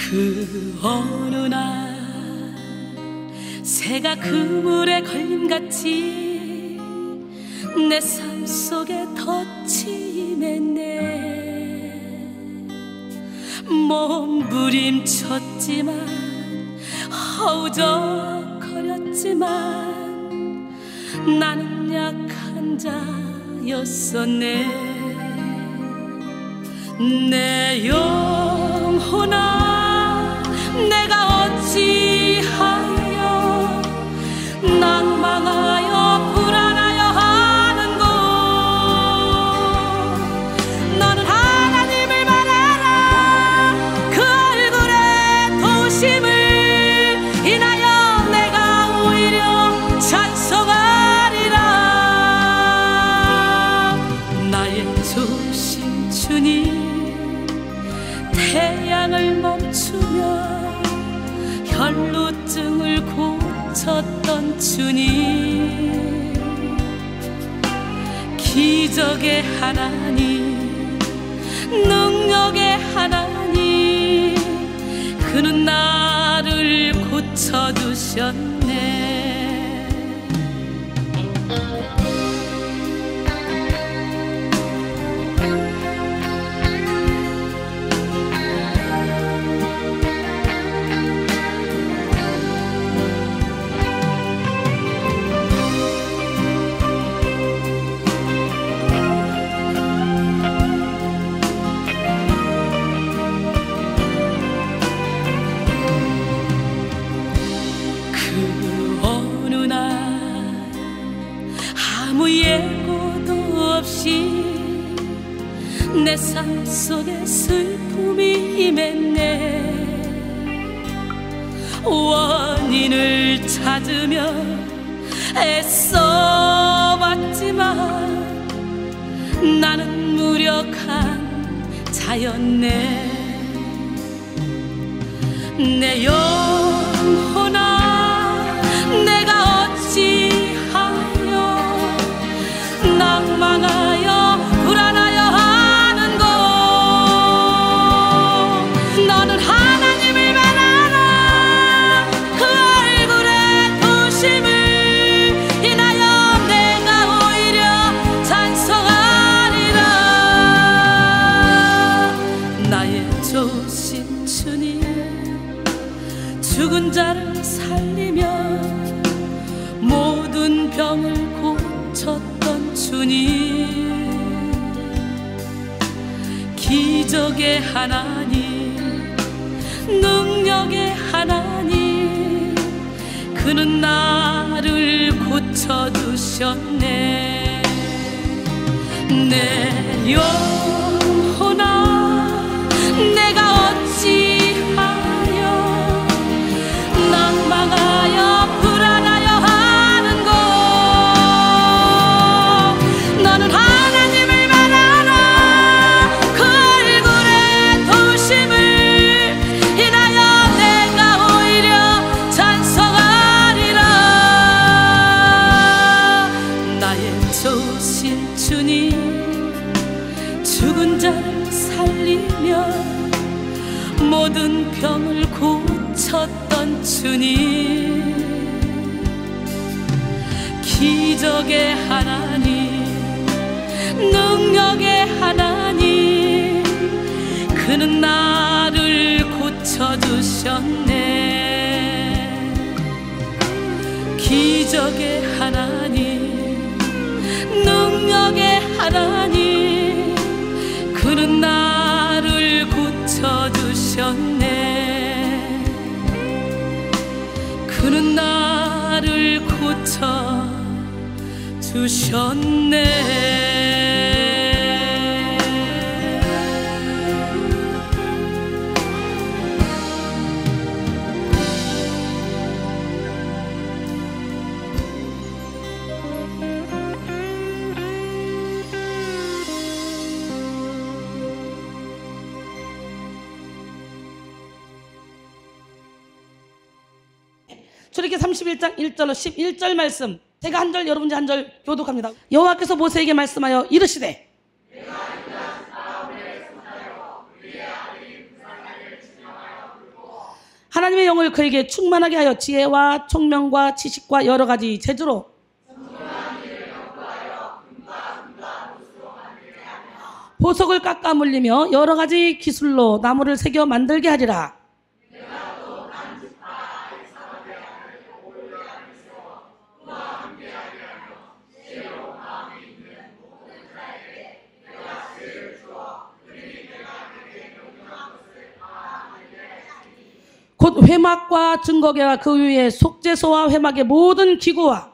그 어느 날 새가 그물에 걸림같이 내 삶 속에 덫이 맺네. 몸부림쳤지만 허우적거렸지만 나는 약한 자였었네. 내 영혼아, 내가 어찌하여 낭망하여 불안하여 하는고. 너는 하나님을 바라라. 그 얼굴의 도심을 인하여 내가 오히려 찬송하리라. 나의 조신 주님, 태양을 멈추며 혈루증을 고쳤던 주님, 기적의 하나님, 능력의 하나님, 그는 나를 고쳐주셨네. 예고도 없이 내 삶 속에 슬픔이 임했네. 원인을 찾으며 애써봤지만 나는 무력한 자였네. 내 영혼아, 내가 어찌하여 낭망하여 불안하여 하는고. 너는 하나님을 바라라. 그 얼굴의 도심을 인하여 내가 오히려 찬송하리라. 나의 조신 주님, 죽은 자를 살리며 모든 병을 고쳤던 주님, 기적의 하나님, 능력의 하나님, 그는 나를 고쳐주셨네. 내 영혼아, 내가 어찌하여 낭망하여 불안하여 하는고. 너는 하나님을 바라라. 그 얼굴의 도심을 인하여 내가 오히려 찬송하리라. 나의 조신 주님, 죽은 자를 살리며 모든 병을 고쳤던 주님, 기적의 하나님, 능력의 하나님, 그는 나를 고쳐주셨네. 기적의 하나님, 능력의 하나님, 그는 나를 고쳐주셨네. 그는 나를 고쳐주셨네. 출애굽기 31장 1절로 11절 말씀, 제가 한 절, 여러분이 한 절 교독합니다. 여호와께서 모세에게 말씀하여 이르시되, 내가 하나님의 영을 그에게 충만하게 하여 지혜와 총명과 지식과 여러 가지 재주로 보석을 깎아 물리며 여러 가지 기술로 나무를 새겨 만들게 하리라. 곧 회막과 증거계와 그 위에 속죄소와 회막의 모든 기구와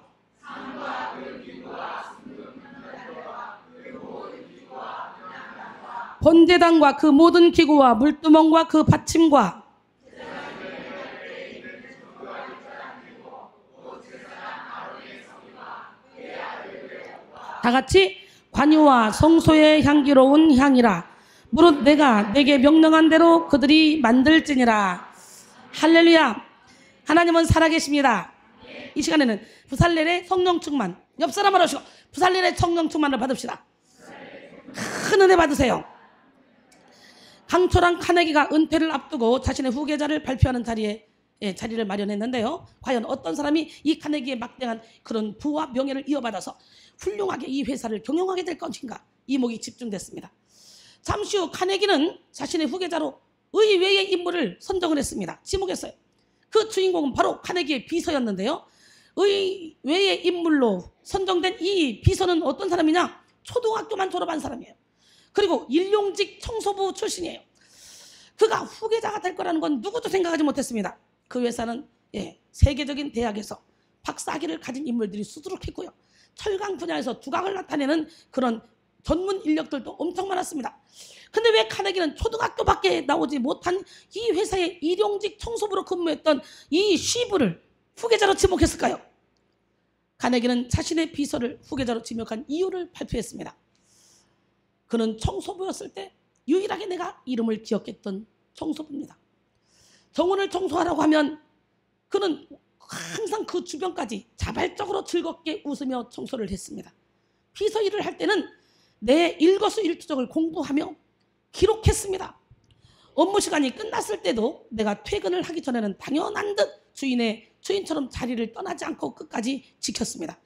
번제단과 그 모든 기구와 물두멍과 그 받침과 다같이 관유와 성소의 향기로운 향이라. 무릇 내가 내게 명령한 대로 그들이 만들지니라. 할렐루야. 하나님은 살아계십니다. 이 시간에는 부살렐의 성령 충만, 옆 사람 말하시고 부살렐의 성령 충만을 받읍시다. 큰 은혜 받으세요. 강철한 카네기가 은퇴를 앞두고 자신의 후계자를 발표하는 자리를 마련했는데요. 과연 어떤 사람이 이 카네기의 막대한 그런 부와 명예를 이어받아서 훌륭하게 이 회사를 경영하게 될 것인가, 이목이 집중됐습니다. 잠시 후 카네기는 자신의 후계자로 의외의 인물을 선정을 했습니다. 지목했어요. 그 주인공은 바로 카네기의 비서였는데요. 의외의 인물로 선정된 이 비서는 어떤 사람이냐? 초등학교만 졸업한 사람이에요. 그리고 일용직 청소부 출신이에요. 그가 후계자가 될 거라는 건 누구도 생각하지 못했습니다. 그 회사는 세계적인 대학에서 박사학위를 가진 인물들이 수두룩했고요. 철강 분야에서 두각을 나타내는 그런 전문 인력들도 엄청 많았습니다. 근데 왜 카네기는 초등학교밖에 나오지 못한 이 회사의 일용직 청소부로 근무했던 이 쉬브를 후계자로 지목했을까요? 카네기는 자신의 비서를 후계자로 지목한 이유를 발표했습니다. 그는 청소부였을 때 유일하게 내가 이름을 기억했던 청소부입니다. 정원을 청소하라고 하면 그는 항상 그 주변까지 자발적으로 즐겁게 웃으며 청소를 했습니다. 비서 일을 할 때는 내 일거수일투족을 공부하며 기록했습니다. 업무 시간이 끝났을 때도 내가 퇴근을 하기 전에는 당연한 듯 주인처럼 자리를 떠나지 않고 끝까지 지켰습니다.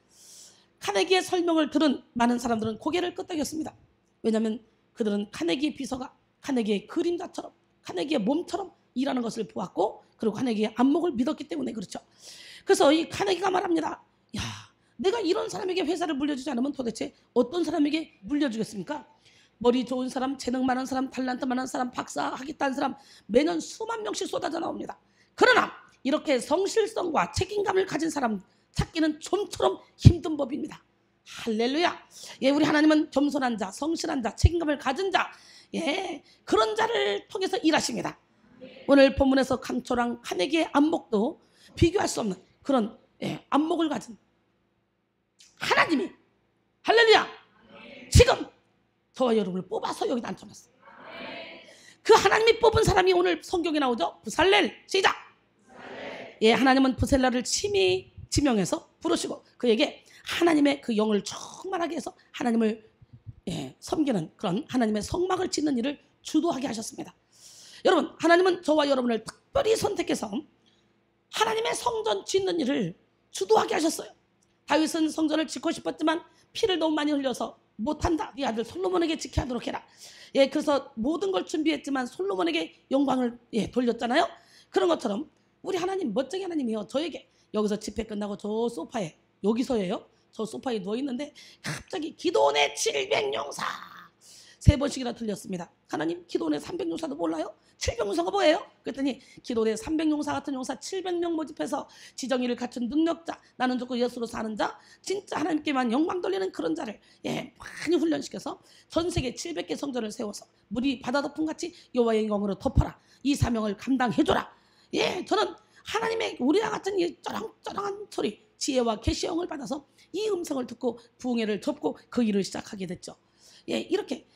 카네기의 설명을 들은 많은 사람들은 고개를 끄덕였습니다. 왜냐하면 그들은 카네기의 비서가 카네기의 그림자처럼, 카네기의 몸처럼 일하는 것을 보았고, 그리고 카네기의 안목을 믿었기 때문에 그렇죠. 그래서 이 카네기가 말합니다. 야, 내가 이런 사람에게 회사를 물려주지 않으면 도대체 어떤 사람에게 물려주겠습니까? 머리 좋은 사람, 재능 많은 사람, 탤런트 많은 사람, 박사 하겠다는 사람 매년 수만 명씩 쏟아져 나옵니다. 그러나 이렇게 성실성과 책임감을 가진 사람 찾기는 좀처럼 힘든 법입니다. 할렐루야. 우리 하나님은 겸손한 자, 성실한 자, 책임감을 가진 자, 그런 자를 통해서 일하십니다. 오늘 본문에서 강철한 카네기의 안목도 비교할 수 없는 그런 안목을 가진 하나님이, 할렐루야, 지금 저와 여러분을 뽑아서 여기다 앉혀놨어요. 그 하나님이 뽑은 사람이 오늘 성경에 나오죠. 부살렐. 시작. 하나님은 부살렐을 친히 지명해서 부르시고 그에게 하나님의 그 영을 충만하게 해서 하나님을 섬기는 그런 하나님의 성막을 짓는 일을 주도하게 하셨습니다. 여러분, 하나님은 저와 여러분을 특별히 선택해서 하나님의 성전 짓는 일을 주도하게 하셨어요. 다윗은 성전을 짓고 싶었지만 피를 너무 많이 흘려서 못한다. 네 아들 솔로몬에게 지켜야 하도록 해라. 그래서 모든 걸 준비했지만 솔로몬에게 영광을 돌렸잖아요. 그런 것처럼 우리 하나님, 멋쟁이 하나님이요, 저에게 여기서 집회 끝나고 저 소파에, 여기서예요, 저 소파에 누워있는데 갑자기 기도원의 700용사 3번씩이나 들렸습니다. 하나님, 기도원의 300용사도 몰라요? 700용사가 뭐예요? 그랬더니 기도원의 300용사 같은 용사 700명 모집해서 지정의를 갖춘 능력자, 나는 죽고 예수로 사는 자, 진짜 하나님께만 영광 돌리는 그런 자를 많이 훈련시켜서 전 세계 700개 성전을 세워서 물이 바다 덮음같이 여호와의 영광으로 덮어라, 이 사명을 감당해줘라. 저는 하나님의 우리와 같은 이 쩌렁쩌렁한 소리, 지혜와 계시의 영을 받아서 이 음성을 듣고 부흥회를 접고 그 일을 시작하게 됐죠. 이렇게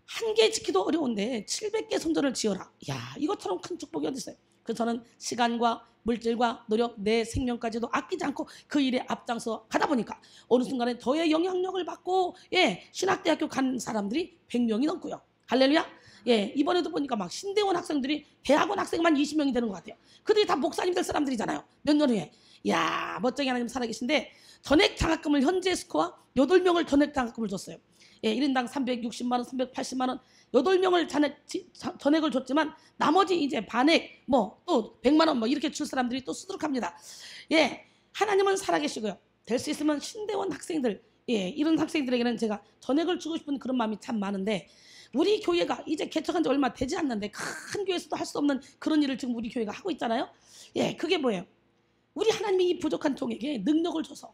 한 개 짓기도 어려운데 700개 성전을 지어라. 이것처럼 큰 축복이 어디 있어요? 그래서 저는 시간과 물질과 노력, 내 생명까지도 아끼지 않고 그 일에 앞장서 가다 보니까 어느 순간에 저의 영향력을 받고 신학대학교 간 사람들이 100명이 넘고요. 할렐루야. 예, 이번에도 보니까 막 신대원 학생들이 대학원 학생만 20명이 되는 것 같아요. 그들이 다 목사님 될 사람들이잖아요. 몇 년 후에. 야, 멋쟁이 하나님 살아계신데 전액 장학금을 현재 스코어 8명을 전액 장학금을 줬어요. 예, 1인당 360만 원, 380만 원, 8명을 전액을 줬지만 나머지 이제 반액 뭐 또 100만 원 뭐 이렇게 줄 사람들이 또 수두룩합니다. 예, 하나님은 살아계시고요. 될 수 있으면 신대원 학생들, 예, 이런 학생들에게는 제가 전액을 주고 싶은 그런 마음이 참 많은데 우리 교회가 이제 개척한 지 얼마 되지 않는데 큰 교회에서도 할 수 없는 그런 일을 지금 우리 교회가 하고 있잖아요. 예, 그게 뭐예요? 우리 하나님이 이 부족한 종에게 능력을 줘서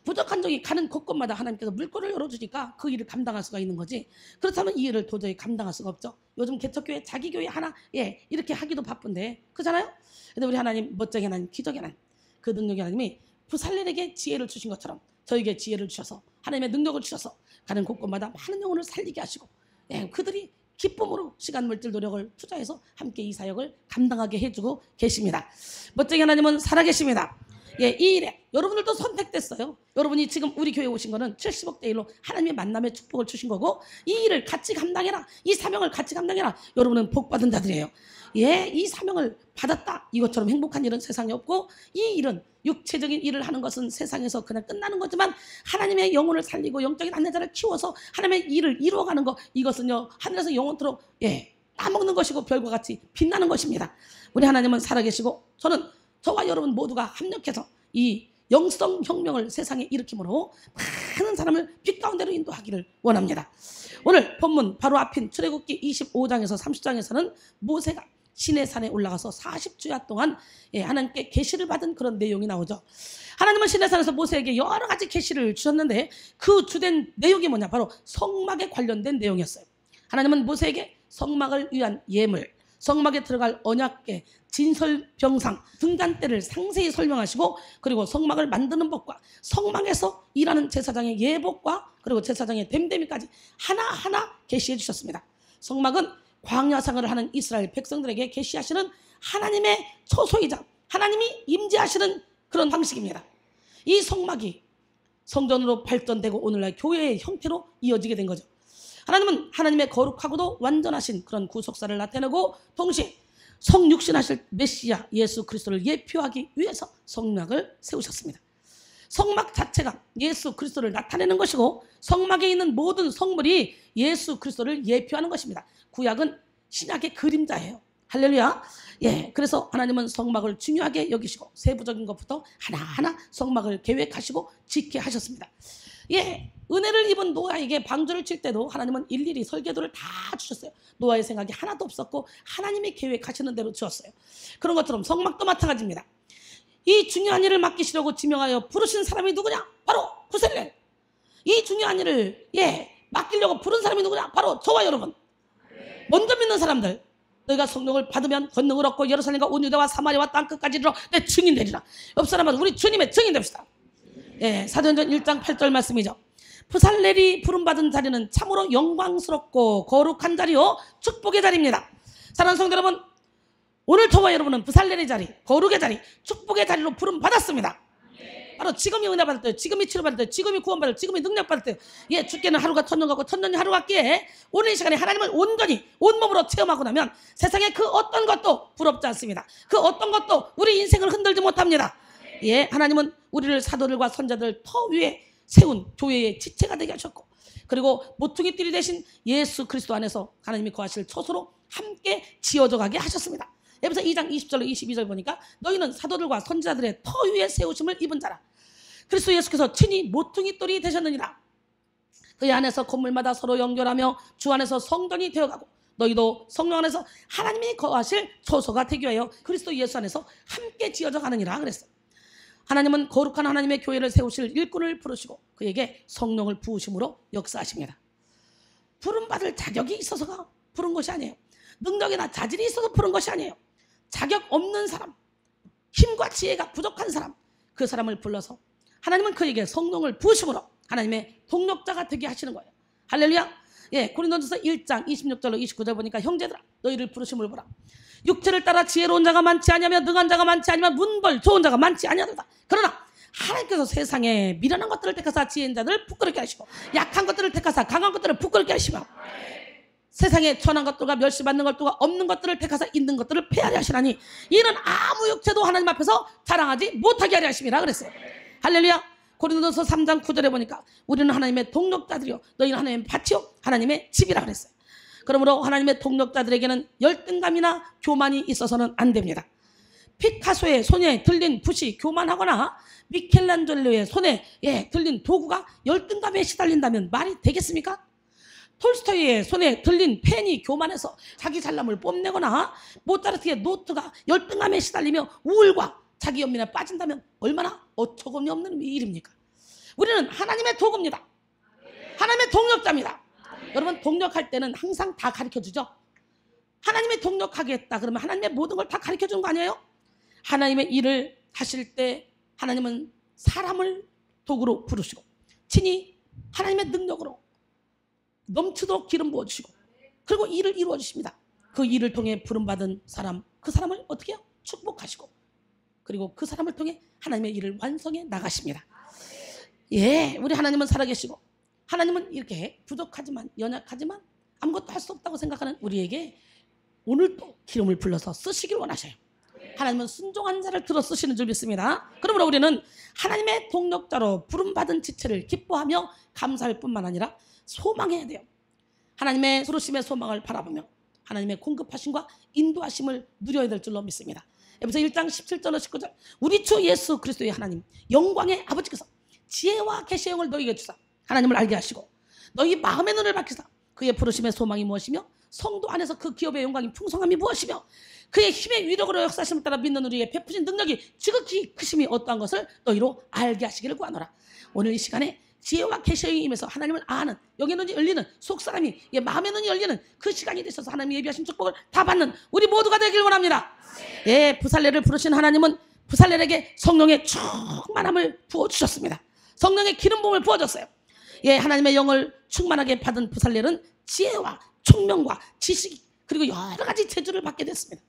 부족한 종이 가는 곳곳마다 하나님께서 물꼬를 열어주니까 그 일을 감당할 수가 있는 거지. 그렇다면 이 일을 도저히 감당할 수가 없죠. 요즘 개척교회 자기 교회 하나 예 이렇게 하기도 바쁜데 그렇잖아요. 근데 우리 하나님 멋쟁이 하나님 기적의 하나님 그 능력의 하나님이 부살렐에게 지혜를 주신 것처럼 저에게 지혜를 주셔서 하나님의 능력을 주셔서 가는 곳곳마다 많은 영혼을 살리게 하시고 예, 그들이 기쁨으로 시간 물질 노력을 투자해서 함께 이 사역을 감당하게 해주고 계십니다. 멋쟁이 하나님은 살아계십니다. 예, 이 일에 여러분들도 선택됐어요. 여러분이 지금 우리 교회에 오신 거는 70억 대 1로 하나님의 만남의 축복을 주신 거고 이 일을 같이 감당해라. 이 사명을 같이 감당해라. 여러분은 복받은 자들이에요. 예, 이 사명을 받았다. 이것처럼 행복한 일은 세상에 없고 이 일은 육체적인 일을 하는 것은 세상에서 그냥 끝나는 거지만 하나님의 영혼을 살리고 영적인 안내자를 키워서 하나님의 일을 이루어가는 거 이것은요 하늘에서 영원토록 예, 따먹는 것이고 별과 같이 빛나는 것입니다. 우리 하나님은 살아계시고 저와 여러분 모두가 합력해서 이 영성혁명을 세상에 일으킴으로 많은 사람을 빛 가운데로 인도하기를 원합니다. 오늘 본문 바로 앞인 출애굽기 25장에서 30장에서는 모세가 시내산에 올라가서 40주야 동안 하나님께 계시를 받은 그런 내용이 나오죠. 하나님은 시내산에서 모세에게 여러 가지 계시를 주셨는데 그 주된 내용이 뭐냐? 바로 성막에 관련된 내용이었어요. 하나님은 모세에게 성막을 위한 예물, 성막에 들어갈 언약궤, 진설병상, 등잔대를 상세히 설명하시고 그리고 성막을 만드는 법과 성막에서 일하는 제사장의 예복과 그리고 제사장의 됨됨이까지 하나하나 계시해 주셨습니다. 성막은 광야생활을 하는 이스라엘 백성들에게 계시하시는 하나님의 초소이자 하나님이 임재하시는 그런 방식입니다. 이 성막이 성전으로 발전되고 오늘날 교회의 형태로 이어지게 된 거죠. 하나님은 하나님의 거룩하고도 완전하신 그런 구속사를 나타내고 동시에 성육신하실 메시아 예수 그리스도를 예표하기 위해서 성막을 세우셨습니다. 성막 자체가 예수 그리스도를 나타내는 것이고 성막에 있는 모든 성물이 예수 그리스도를 예표하는 것입니다. 구약은 신약의 그림자예요. 할렐루야. 예, 그래서 하나님은 성막을 중요하게 여기시고 세부적인 것부터 하나하나 성막을 계획하시고 짓게 하셨습니다. 예, 은혜를 입은 노아에게 방주를 칠 때도 하나님은 일일이 설계도를 다 주셨어요. 노아의 생각이 하나도 없었고 하나님이 계획하시는 대로 주었어요. 그런 것처럼 성막도 마찬가지입니다. 이 중요한 일을 맡기시려고 지명하여 부르신 사람이 누구냐? 바로 부살렐. 이 중요한 일을 맡기려고 부른 사람이 누구냐? 바로 저와 여러분. 먼저 믿는 사람들. 너희가 성령을 받으면 권능을 얻고 예루살렘과 온 유다와 사마리아와 땅끝까지 이르러 내 증인 되리라. 옆 사람은 우리 주님의 증인 됩시다. 예, 사도행전 1장 8절 말씀이죠. 부살렐이 부름받은 자리는 참으로 영광스럽고 거룩한 자리요 축복의 자리입니다. 사랑하는 성도 여러분, 오늘 저와 여러분은 부살렐의 자리, 거룩의 자리, 축복의 자리로 부름받았습니다. 바로 지금이 은혜 받을 때, 지금이 치료받을 때, 지금이 구원받을 때, 지금이 능력 받을 때, 예, 죽게는 하루가 천년 가고 천년이 하루 같기에 오늘 이 시간에 하나님을 온전히 온몸으로 체험하고 나면 세상에 그 어떤 것도 부럽지 않습니다. 그 어떤 것도 우리 인생을 흔들지 못합니다. 예, 하나님은 우리를 사도들과 선자들 터 위에 세운 교회의 지체가 되게 하셨고 그리고 모퉁이 띠리 되신 예수 그리스도 안에서 하나님이 거하실 처소로 함께 지어져 가게 하셨습니다. 에베소 2장 20절로 22절 보니까 너희는 사도들과 선지자들의 터 위에 세우심을 입은 자라. 그리스도 예수께서 친히 모퉁이 돌이 되셨느니라. 그의 안에서 건물마다 서로 연결하며 주 안에서 성전이 되어가고 너희도 성령 안에서 하나님이 거하실 처소가 되기 위하여 그리스도 예수 안에서 함께 지어져 가느니라 그랬어요. 하나님은 거룩한 하나님의 교회를 세우실 일꾼을 부르시고 그에게 성령을 부으심으로 역사하십니다. 부름받을 자격이 있어서가 부른 것이 아니에요. 능력이나 자질이 있어서 부른 것이 아니에요. 자격 없는 사람, 힘과 지혜가 부족한 사람, 그 사람을 불러서 하나님은 그에게 성령을 부으심으로 하나님의 동력자가 되게 하시는 거예요. 할렐루야. 예, 고린도전서 1장 26절로 29절 보니까 형제들아 너희를 부르심을 보라. 육체를 따라 지혜로운 자가 많지 아니하며 능한 자가 많지 아니하며 문벌 좋은 자가 많지 아니하도다. 그러나 하나님께서 세상에 미련한 것들을 택하사 지혜인 자들을 부끄럽게 하시고 약한 것들을 택하사 강한 것들을 부끄럽게 하시며 세상에 천한 것들과 멸시받는 것들과 없는 것들을 택하사 있는 것들을 폐하려 하시나니 이는 아무 육체도 하나님 앞에서 자랑하지 못하게 하려 하심이라 그랬어요. 할렐루야. 고린도서 3장 9절에 보니까 우리는 하나님의 동력자들이요 너희는 하나님의 밭이요 하나님의 집이라 그랬어요. 그러므로 하나님의 동력자들에게는 열등감이나 교만이 있어서는 안 됩니다. 피카소의 손에 들린 붓이 교만하거나 미켈란젤로의 손에 들린 도구가 열등감에 시달린다면 말이 되겠습니까? 톨스토이의 손에 들린 펜이 교만해서 자기 잘남을 뽐내거나 모차르트의 노트가 열등감에 시달리며 우울과 자기 연민에 빠진다면 얼마나 어처구니 없는 일입니까? 우리는 하나님의 도구입니다. 하나님의 동력자입니다. 여러분, 동력할 때는 항상 다 가르쳐주죠. 하나님의 동력하겠다 그러면 하나님의 모든 걸 다 가르쳐주는 거 아니에요? 하나님의 일을 하실 때 하나님은 사람을 도구로 부르시고 친히 하나님의 능력으로 넘치도록 기름 부어주시고 그리고 일을 이루어 주십니다. 그 일을 통해 부름받은 사람, 그 사람을 어떻게 해요? 축복하시고 그리고 그 사람을 통해 하나님의 일을 완성해 나가십니다. 우리 하나님은 살아계시고 하나님은 이렇게 부족하지만 연약하지만 아무것도 할 수 없다고 생각하는 우리에게 오늘도 기름을 불러서 쓰시길 원하셔요. 하나님은 순종한 자를 들어 쓰시는 줄 믿습니다. 그러므로 우리는 하나님의 동력자로 부름받은 지체를 기뻐하며 감사할 뿐만 아니라 소망해야 돼요. 하나님의 부르심의 소망을 바라보며 하나님의 공급하심과 인도하심을 누려야 될 줄로 믿습니다. 에베소 1장 17절로 19절 우리 주 예수 그리스도의 하나님 영광의 아버지께서 지혜와 계시의 영을 너희에게 주사 하나님을 알게 하시고 너희 마음의 눈을 밝히사 그의 부르심의 소망이 무엇이며 성도 안에서 그 기업의 영광이 풍성함이 무엇이며 그의 힘의 위력으로 역사하심을 따라 믿는 우리에게 베푸신 능력이 지극히 크심이 어떠한 것을 너희로 알게 하시기를 구하노라. 오늘 이 시간에 지혜와 계시의 임에서 하나님을 아는 영의 눈이 열리는 속사람이 마음의 눈이 열리는 그 시간이 되셔서 하나님이 예비하신 축복을 다 받는 우리 모두가 되길 원합니다. 부살레를 부르신 하나님은 부살렐에게 성령의 충만함을 부어주셨습니다. 성령의 기름 부음을 부어줬어요. 하나님의 영을 충만하게 받은 부살렐은 지혜와 총명과 지식 그리고 여러 가지 재주를 받게 됐습니다.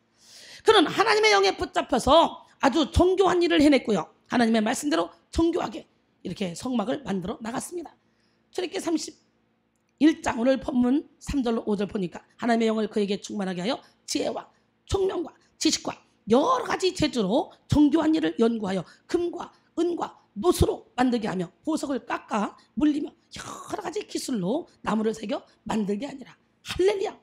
그는 하나님의 영에 붙잡혀서 아주 정교한 일을 해냈고요. 하나님의 말씀대로 정교하게 이렇게 성막을 만들어 나갔습니다. 출애굽기 31장 오늘 본문 3절로 5절 보니까 하나님의 영을 그에게 충만하게 하여 지혜와 총명과 지식과 여러 가지 재주로 정교한 일을 연구하여 금과 은과 노수로 만들게 하며 보석을 깎아 물리며 여러 가지 기술로 나무를 새겨 만들게 하니라. 할렐루야.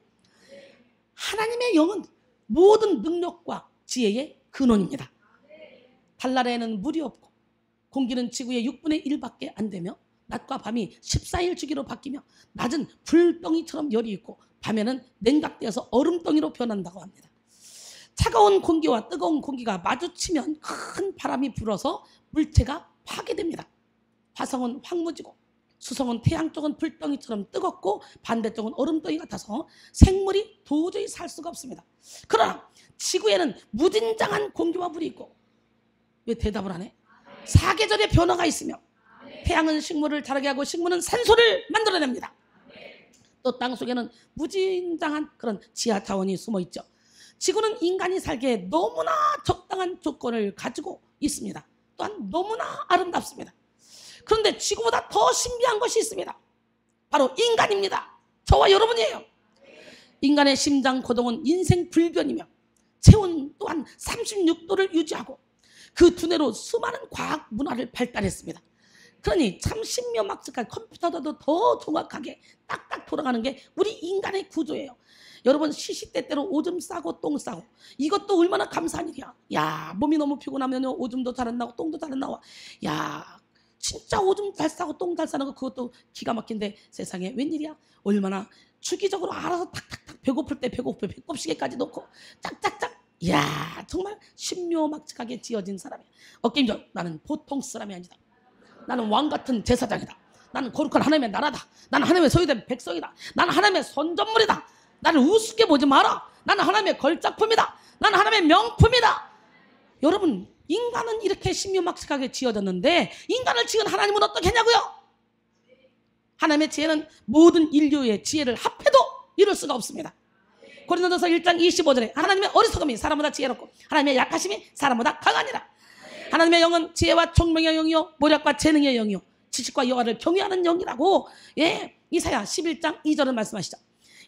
하나님의 영은 모든 능력과 지혜의 근원입니다. 달나라에는 물이 없고 공기는 지구의 6분의 1밖에 안 되며 낮과 밤이 14일 주기로 바뀌며 낮은 불덩이처럼 열이 있고 밤에는 냉각되어서 얼음덩이로 변한다고 합니다. 차가운 공기와 뜨거운 공기가 마주치면 큰 바람이 불어서 물체가 파괴됩니다. 화성은 황무지고 수성은 태양 쪽은 불덩이처럼 뜨겁고 반대쪽은 얼음덩이 같아서 생물이 도저히 살 수가 없습니다. 그러나 지구에는 무진장한 공기와 물이 있고 왜 대답을 안 해? 사계절의 변화가 있으며 태양은 식물을 자라게 하고 식물은 산소를 만들어냅니다. 또 땅속에는 무진장한 그런 지하 자원이 숨어 있죠. 지구는 인간이 살기에 너무나 적당한 조건을 가지고 있습니다. 또한 너무나 아름답습니다. 그런데 지구보다 더 신비한 것이 있습니다. 바로 인간입니다. 저와 여러분이에요. 인간의 심장 고동은 인생 불변이며 체온 또한 36도를 유지하고 그 두뇌로 수많은 과학 문화를 발달했습니다. 그러니 참 신묘막측한 컴퓨터보다도 더 정확하게 딱딱 돌아가는 게 우리 인간의 구조예요. 여러분 시시때때로 오줌 싸고 똥 싸고 이것도 얼마나 감사한 일이야. 야 몸이 너무 피곤하면 오줌도 잘 안 나고 똥도 잘 안 나와. 야 진짜 오줌 잘 싸고 똥 잘 싸는 거 그것도 기가 막힌데 세상에 웬일이야. 얼마나 주기적으로 알아서 탁탁탁 배고플 때 배고플 배꼽시계까지 놓고 짝짝짝. 이야 정말 신묘막측하게 지어진 사람이야. 어깨인죠. 나는 보통 사람이 아니다. 나는 왕같은 제사장이다. 나는 거룩한 하나님의 나라다. 나는 하나님의 소유된 백성이다. 나는 하나님의 선전물이다. 나를 우습게 보지 마라. 나는 하나님의 걸작품이다. 나는 하나님의 명품이다. 여러분 인간은 이렇게 신묘막측하게 지어졌는데 인간을 지은 하나님은 어떻게 했냐고요? 하나님의 지혜는 모든 인류의 지혜를 합해도 이룰 수가 없습니다. 고린도전서 1장 25절에 하나님의 어리석음이 사람보다 지혜롭고 하나님의 약하심이 사람보다 강하니라. 하나님의 영은 지혜와 총명의 영이요 모략과 재능의 영이요 지식과 여호와를 경외하는 영이라고 이사야 11장 2절을 말씀하시죠.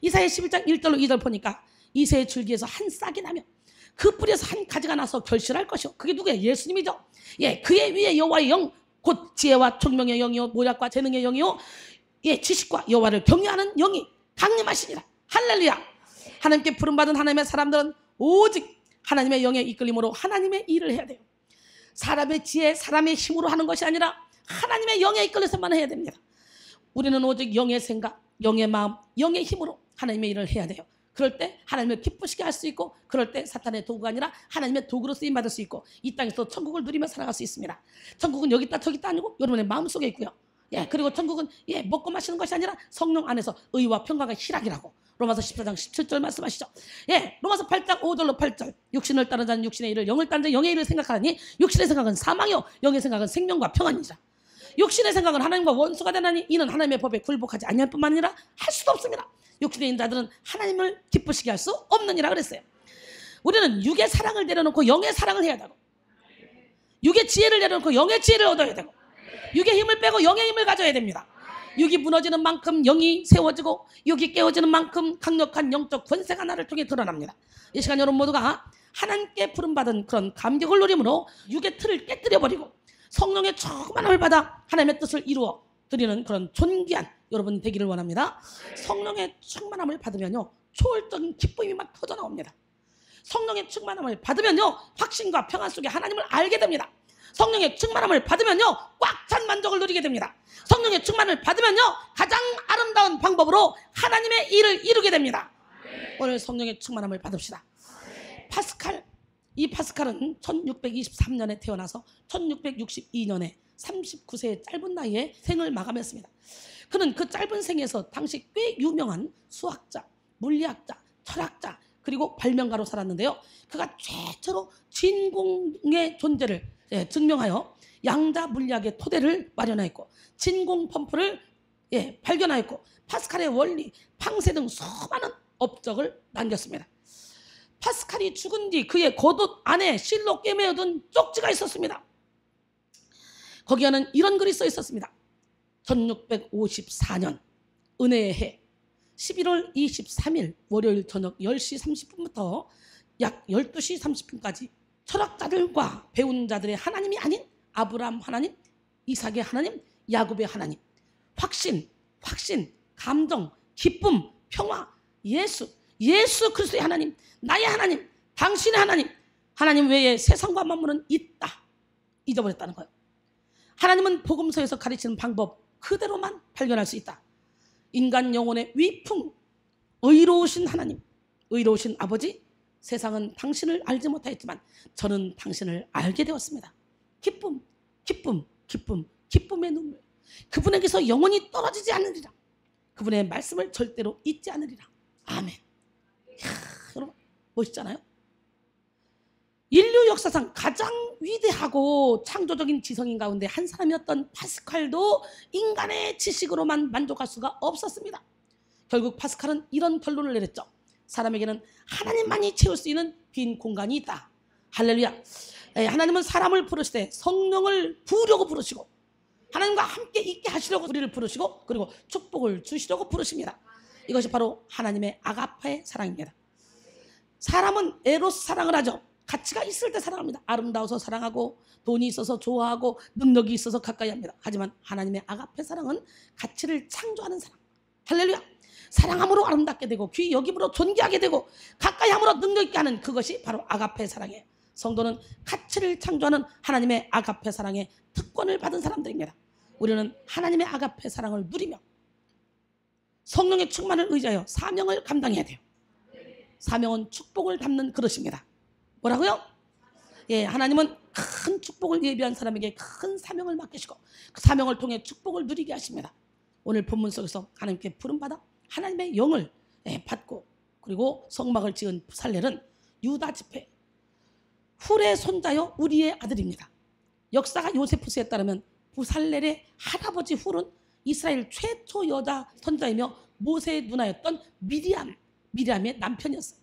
이사야 11장 1절로 2절 보니까 이새의 줄기에서 한 싹이 나며 그 뿌리에서 한 가지가 나서 결실할 것이요. 그게 누구예요? 예수님이죠. 예, 그의 위에 여호와의 영, 곧 지혜와 총명의 영이요 모략과 재능의 영이요, 예, 지식과 여호와를 경외하는 영이 강림하시니라. 할렐루야. 하나님께 부름받은 하나님의 사람들은 오직 하나님의 영에 이끌림으로 하나님의 일을 해야 돼요. 사람의 지혜, 사람의 힘으로 하는 것이 아니라 하나님의 영에 이끌려서만 해야 됩니다. 우리는 오직 영의 생각, 영의 마음, 영의 힘으로 하나님의 일을 해야 돼요. 그럴 때 하나님을 기쁘시게 할 수 있고, 그럴 때 사탄의 도구가 아니라 하나님의 도구로 쓰임받을 수 있고, 이 땅에서 천국을 누리며 살아갈 수 있습니다. 천국은 여기 있다 저기 있다 아니고 여러분의 마음속에 있고요. 예, 그리고 천국은 예, 먹고 마시는 것이 아니라 성령 안에서 의와 평강과 희락이라고 로마서 14장 17절 말씀하시죠. 예, 로마서 8장 5절로 8절. 육신을 따르는 자는 육신의 일을, 영을 따르는 자는 영의 일을 생각하니 육신의 생각은 사망이요 영의 생각은 생명과 평안이라. 육신의 생각은 하나님과 원수가 되나니 이는 하나님의 법에 굴복하지 아니할 뿐만 아니라 할 수도 없습니다. 육신의 있는 자들은 하나님을 기쁘시게 할 수 없느니라 그랬어요. 우리는 육의 사랑을 내려놓고 영의 사랑을 해야 되고, 육의 지혜를 내려놓고 영의 지혜를 얻어야 되고, 육의 힘을 빼고 영의 힘을 가져야 됩니다. 육이 무너지는 만큼 영이 세워지고, 육이 깨어지는 만큼 강력한 영적 권세가 나를 통해 드러납니다. 이 시간 여러분 모두가 하나님께 부름받은 그런 감격을 누림으로 육의 틀을 깨뜨려버리고 성령의 충만함을 받아 하나님의 뜻을 이루어 드리는 그런 존귀한 여러분 되기를 원합니다. 성령의 충만함을 받으면요, 초월적인 기쁨이 막 터져나옵니다. 성령의 충만함을 받으면요, 확신과 평안 속에 하나님을 알게 됩니다. 성령의 충만함을 받으면요, 꽉 찬 만족을 누리게 됩니다. 성령의 충만을 받으면요, 가장 아름다운 방법으로 하나님의 일을 이루게 됩니다. 오늘 성령의 충만함을 받읍시다. 파스칼, 이 파스칼은 1623년에 태어나서 1662년에 39세의 짧은 나이에 생을 마감했습니다. 그는 그 짧은 생에서 당시 꽤 유명한 수학자, 물리학자, 철학자, 그리고 발명가로 살았는데요. 그가 최초로 진공의 존재를 증명하여 양자 물리학의 토대를 마련하였고, 진공 펌프를 발견하였고, 파스칼의 원리, 방세 등 수많은 업적을 남겼습니다. 파스칼이 죽은 뒤 그의 겉옷 안에 실로 꿰매어둔 쪽지가 있었습니다. 거기에는 이런 글이 써 있었습니다. 1654년 은혜의 해 11월 23일 월요일 저녁 10시 30분부터 약 12시 30분까지 철학자들과 배운 자들의 하나님이 아닌 아브라함 하나님, 이삭의 하나님, 야곱의 하나님, 확신, 감정, 기쁨, 평화, 예수 그리스도의 하나님, 나의 하나님, 당신의 하나님, 하나님 외에 세상과 만물은 있다, 잊어버렸다는 거예요. 하나님은 복음서에서 가르치는 방법 그대로만 발견할 수 있다. 인간 영혼의 위풍, 의로우신 하나님, 의로우신 아버지, 세상은 당신을 알지 못하였지만 저는 당신을 알게 되었습니다. 기쁨의 눈물. 그분에게서 영원히 떨어지지 않으리라. 그분의 말씀을 절대로 잊지 않으리라. 아멘. 이야, 여러분 멋있잖아요. 인류 역사상 가장 위대하고 창조적인 지성인 가운데 한 사람이었던 파스칼도 인간의 지식으로만 만족할 수가 없었습니다. 결국 파스칼은 이런 결론을 내렸죠. 사람에게는 하나님만이 채울 수 있는 빈 공간이 있다. 할렐루야. 하나님은 사람을 부르실 때 성령을 부으려고 부르시고, 하나님과 함께 있게 하시려고 우리를 부르시고, 그리고 축복을 주시려고 부르십니다. 이것이 바로 하나님의 아가파의 사랑입니다. 사람은 에로스 사랑을 하죠. 가치가 있을 때 사랑합니다. 아름다워서 사랑하고, 돈이 있어서 좋아하고, 능력이 있어서 가까이 합니다. 하지만 하나님의 아가페 사랑은 가치를 창조하는 사랑. 할렐루야. 사랑함으로 아름답게 되고, 귀 여김으로 존귀하게 되고, 가까이 함으로 능력 있게 하는 그것이 바로 아가페 사랑이에요. 성도는 가치를 창조하는 하나님의 아가페 사랑의 특권을 받은 사람들입니다. 우리는 하나님의 아가페 사랑을 누리며 성령의 충만을 의지하여 사명을 감당해야 돼요. 사명은 축복을 담는 그릇입니다. 뭐라고요? 하나님은 큰 축복을 예비한 사람에게 큰 사명을 맡기시고 그 사명을 통해 축복을 누리게 하십니다. 오늘 본문 속에서 하나님께 부름받아 하나님의 영을 받고, 그리고 성막을 지은 부살렐은 유다 지파 훌의 손자요 우리의 아들입니다. 역사가 요세푸스에 따르면 부살렐의 할아버지 훌은 이스라엘 최초 여자 선자이며 모세의 누나였던 미리암의 남편이었어요.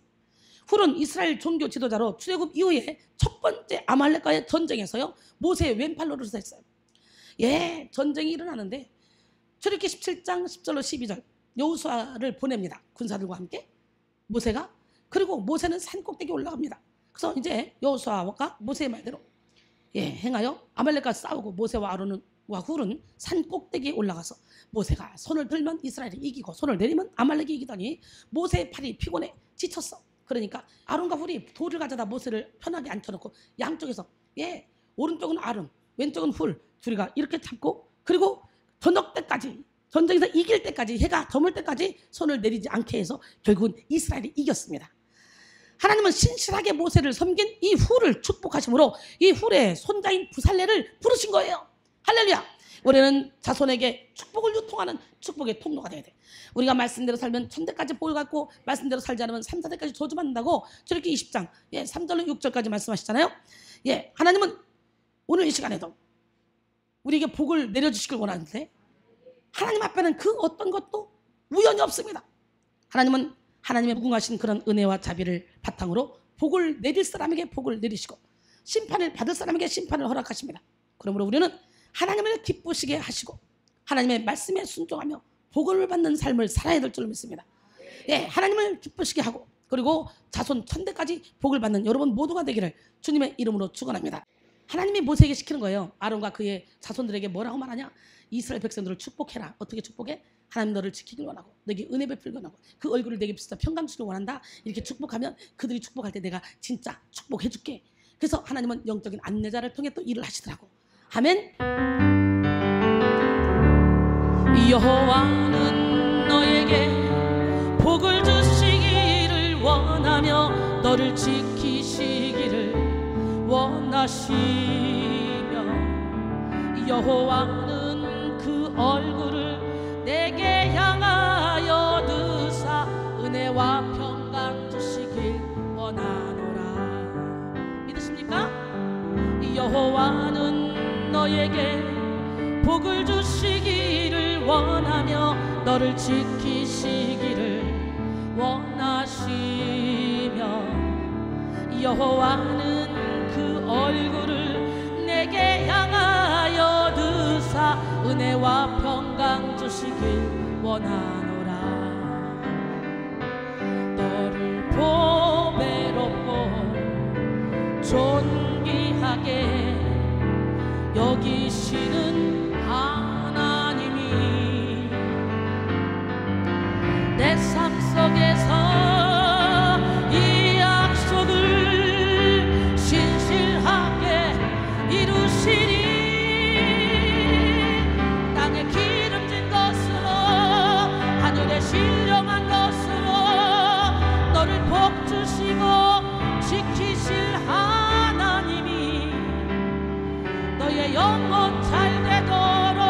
훌은 이스라엘 종교 지도자로 출애굽 이후에 첫 번째 아말렉과의 전쟁에서요 모세의 왼팔로를 했어요. 전쟁이 일어나는데 출애굽기 17장 10절로 12절 여호수아를 보냅니다. 군사들과 함께 모세가. 그리고 모세는 산 꼭대기에 올라갑니다. 그래서 이제 여호수아가 모세의 말대로 행하여 아말렉과 싸우고 모세와 아론과 훌은 산 꼭대기에 올라가서 모세가 손을 들면 이스라엘이 이기고 손을 내리면 아말렉이 이기더니 모세의 팔이 피곤해 지쳤어. 그러니까 아론과 훌이 돌을 가져다 모세를 편하게 앉혀놓고 양쪽에서 오른쪽은 아론 왼쪽은 훌 둘이가 이렇게 잡고, 그리고 저녁 때까지 전쟁에서 이길 때까지 해가 저물 때까지 손을 내리지 않게 해서 결국은 이스라엘이 이겼습니다. 하나님은 신실하게 모세를 섬긴 이 훌을 축복하심으로 이 훌의 손자인 부살레를 부르신 거예요. 할렐루야. 우리는 자손에게 축복을 유통하는 축복의 통로가 돼야 돼. 우리가 말씀대로 살면 천대까지 복을 갖고 말씀대로 살지 않으면 3, 4대까지 저주받는다고 출애굽기 20장 3절로 6절까지 말씀하시잖아요. 하나님은 오늘 이 시간에도 우리에게 복을 내려주시길 원하는데 하나님 앞에는 그 어떤 것도 우연이 없습니다. 하나님은 하나님의 무궁하신 그런 은혜와 자비를 바탕으로 복을 내릴 사람에게 복을 내리시고 심판을 받을 사람에게 심판을 허락하십니다. 그러므로 우리는 하나님을 기쁘시게 하시고 하나님의 말씀에 순종하며 복을 받는 삶을 살아야 될 줄 믿습니다. 하나님을 기쁘시게 하고 그리고 자손 천대까지 복을 받는 여러분 모두가 되기를 주님의 이름으로 축원합니다. 하나님이 모세에게 시키는 거예요. 아론과 그의 자손들에게 뭐라고 말하냐? 이스라엘 백성들을 축복해라. 어떻게 축복해? 하나님 너를 지키길 원하고 너에게 은혜 베풀길 원하고 그 얼굴을 내게 비춰서 평강 주길 원한다. 이렇게 축복하면 그들이 축복할 때 내가 진짜 축복해 줄게. 그래서 하나님은 영적인 안내자를 통해 또 일을 하시더라고. 아멘. 여호와는 너에게 복을 주시기를 원하며 너를 지키시기를 원하시며 여호와는 그 얼굴을 내게 향하여 드사 은혜와 평강 주시길 원하노라. 믿으십니까? 여호와는 너에게 복을 주시기를 원하며 너를 지키시기를 원하시며 여호와는 그 얼굴을 내게 향하여 드사 은혜와 평강 주시길 원하노라. 너를 보배롭고 존귀하게 여기시는 하나님이 내 삶 속에서 이 약속을 신실하게 이루시리. 땅에 기름진 것으로 하늘에 신령한 것으로 너를 복 주시고 지키실 하나님이 너의 영혼 잘 되도록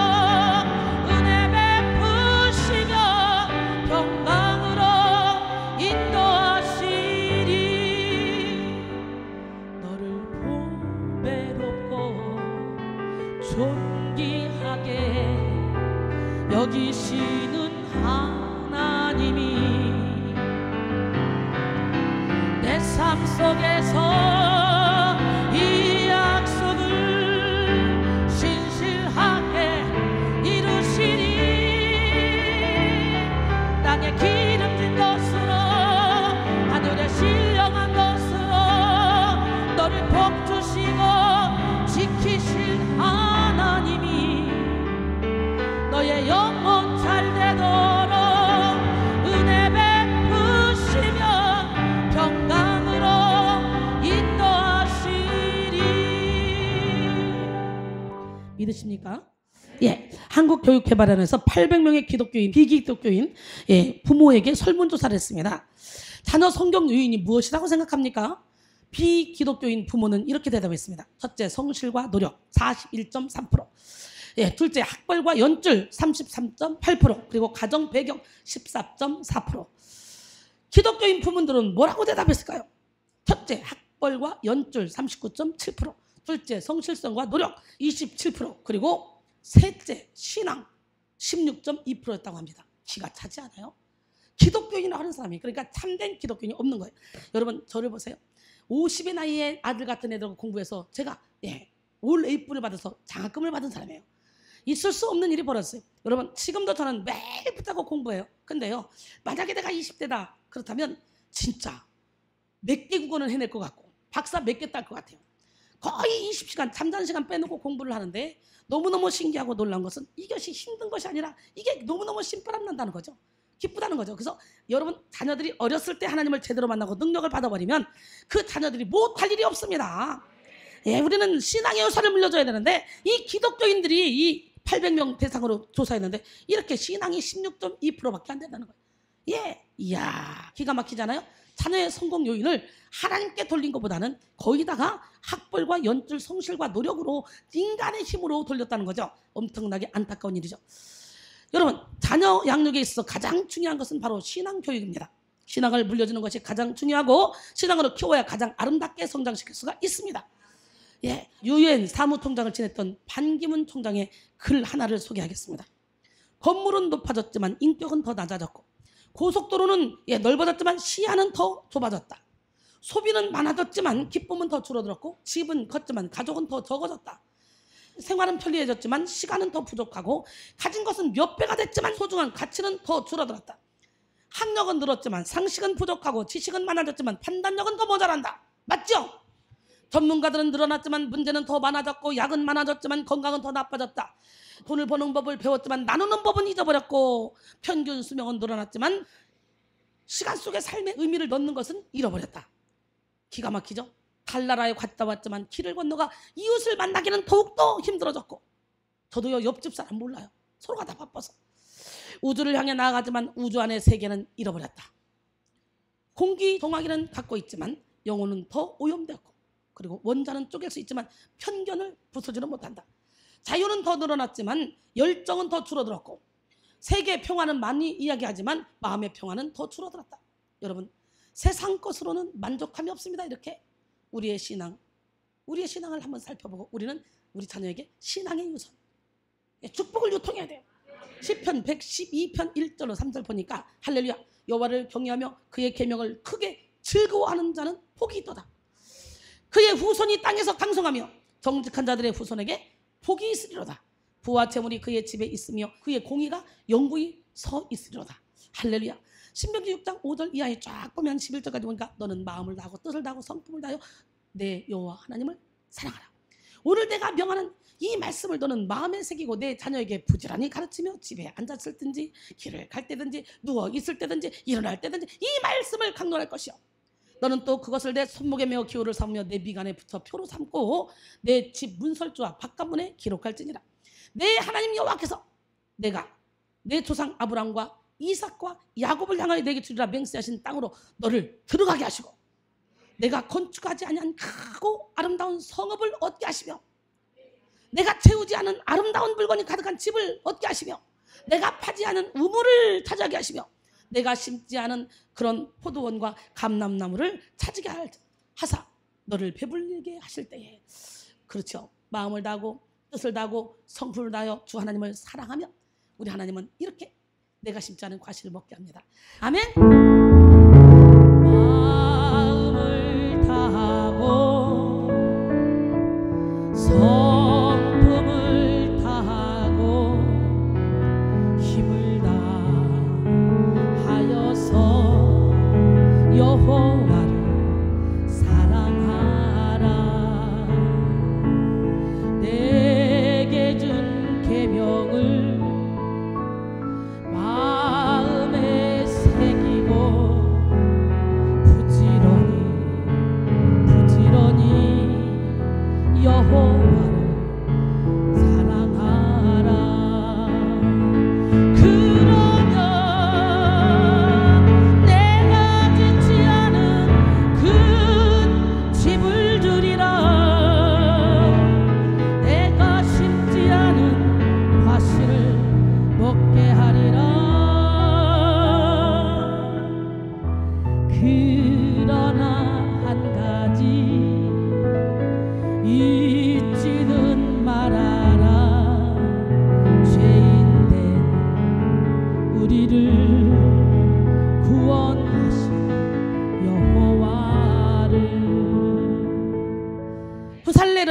은혜 베푸시며 평강으로 인도하시리. 너를 보배롭고 존귀하게 여기시는 하나님이 내 삶 속에서 이 약속을 신실하게 이루시리. 땅에 기름진 것으로 하늘에 신령한 것으로 너를 복 주시고 지키실 하나님이 너의 영혼 잘 되도록 은혜 베푸시며 평강으로 인도하시리. 믿으십니까? 한국교육개발원에서 800명의 기독교인, 비기독교인 부모에게 설문조사를 했습니다. 자녀 성경 유인이 무엇이라고 생각합니까? 비기독교인 부모는 이렇게 대답했습니다. 첫째, 성실과 노력 41.3%, 둘째, 학벌과 연줄 33.8%, 그리고 가정 배경 14.4%. 기독교인 부모들은 뭐라고 대답했을까요? 첫째, 학벌과 연줄 39.7%, 둘째, 성실성과 노력 27%, 그리고 셋째, 신앙 16.2%였다고 합니다. 기가 차지 않아요? 기독교인이라고 하는 사람이, 그러니까 참된 기독교인이 없는 거예요. 여러분 저를 보세요. 50의 나이에 아들 같은 애들하고 공부해서 제가 올 A뿔을 받아서 장학금을 받은 사람이에요. 있을 수 없는 일이 벌어졌어요. 여러분 지금도 저는 매일 붙잡고 공부해요. 근데요 만약에 내가 20대다 그렇다면 진짜 몇 개 국어는 해낼 것 같고 박사 몇 개 딸 것 같아요. 거의 20시간 잠자는 시간 빼놓고 공부를 하는데 너무너무 신기하고 놀라운 것은 이것이 힘든 것이 아니라 이게 너무너무 심바람 난다는 거죠. 기쁘다는 거죠. 그래서 여러분 자녀들이 어렸을 때 하나님을 제대로 만나고 능력을 받아버리면 그 자녀들이 못할 일이 없습니다. 예, 우리는 신앙의 요소를 물려줘야 되는데 이 기독교인들이 이 800명 대상으로 조사했는데 이렇게 신앙이 16.2%밖에 안 된다는 거예요. 예, 이야 기가 막히잖아요. 자녀의 성공 요인을 하나님께 돌린 것보다는 거기다가 학벌과 연줄, 성실과 노력으로 인간의 힘으로 돌렸다는 거죠. 엄청나게 안타까운 일이죠. 여러분 자녀 양육에 있어서 가장 중요한 것은 바로 신앙교육입니다. 신앙을 물려주는 것이 가장 중요하고 신앙으로 키워야 가장 아름답게 성장시킬 수가 있습니다. 예, 유엔 사무총장을 지냈던 반기문 총장의 글 하나를 소개하겠습니다. 건물은 높아졌지만 인격은 더 낮아졌고 고속도로는 넓어졌지만 시야는 더 좁아졌다. 소비는 많아졌지만 기쁨은 더 줄어들었고 집은 컸지만 가족은 더 적어졌다. 생활은 편리해졌지만 시간은 더 부족하고 가진 것은 몇 배가 됐지만 소중한 가치는 더 줄어들었다. 학력은 늘었지만 상식은 부족하고 지식은 많아졌지만 판단력은 더 모자란다. 맞죠? 전문가들은 늘어났지만 문제는 더 많아졌고 약은 많아졌지만 건강은 더 나빠졌다. 돈을 버는 법을 배웠지만 나누는 법은 잊어버렸고 평균 수명은 늘어났지만 시간 속에 삶의 의미를 넣는 것은 잃어버렸다. 기가 막히죠? 달나라에 갔다 왔지만 길을 건너가 이웃을 만나기는 더욱더 힘들어졌고 저도요 옆집 사람 몰라요. 서로가 다 바빠서. 우주를 향해 나아가지만 우주 안의 세계는 잃어버렸다. 공기 동화기는 갖고 있지만 영혼은 더 오염되었고 그리고 원자는 쪼갤 수 있지만 편견을 부숴지는 못한다. 자유는 더 늘어났지만 열정은 더 줄어들었고 세계 평화는 많이 이야기하지만 마음의 평화는 더 줄어들었다. 여러분 세상 것으로는 만족함이 없습니다. 이렇게 우리의 신앙을 한번 살펴보고 우리는 우리 자녀에게 신앙의 유선 축복을 유통해야 돼요. 시편 112편 1절로 3절 보니까 할렐루야 여호와를 경외하며 그의 계명을 크게 즐거워하는 자는 복이 있도다. 그의 후손이 땅에서 강성하며 정직한 자들의 후손에게 복이 있으리로다. 부와 재물이 그의 집에 있으며 그의 공의가 영구히 서 있으리로다. 할렐루야. 신명기 6장 5절 이하에 쫙 보면 11절까지 보니까 너는 마음을 다하고 뜻을 다하고 성품을 다하여 내 여호와 하나님을 사랑하라. 오늘 내가 명하는 이 말씀을 너는 마음에 새기고 내 자녀에게 부지런히 가르치며 집에 앉았을든지 길을 갈 때든지 누워 있을 때든지 일어날 때든지 이 말씀을 강론할 것이요. 너는 또 그것을 내 손목에 메어 기호를 삼으며 내 미간에 붙여 표로 삼고 내 집 문설주와 바깥문에 기록할지니라. 내 하나님 여호와께서 내가 내 조상 아브람과 이삭과 야곱을 향하여 내게 주리라 맹세하신 땅으로 너를 들어가게 하시고 내가 건축하지 아니한 크고 아름다운 성읍을 얻게 하시며 내가 채우지 않은 아름다운 물건이 가득한 집을 얻게 하시며 내가 파지 않은 우물을 차지하게 하시며 내가 심지 않은 그런 포도원과 감람나무를 찾게 하사 너를 배불리게 하실 때에 그렇죠. 마음을 다하고 뜻을 다하고 성품을 다하여 주 하나님을 사랑하며 우리 하나님은 이렇게 내가 심지 않은 과실을 먹게 합니다. 아멘. 마음을 다하고 성품을 다하고 힘을 다하여서 여호와를 사랑하라. 내게 준 계명을 마음에 새기고 부지런히 여호와를 사랑하라. 그러면 내가 짓지 않은 큰 집을 주리라. 내가 심지 않은 과실을 먹게 하리라. 그러나 한 가지 잊지는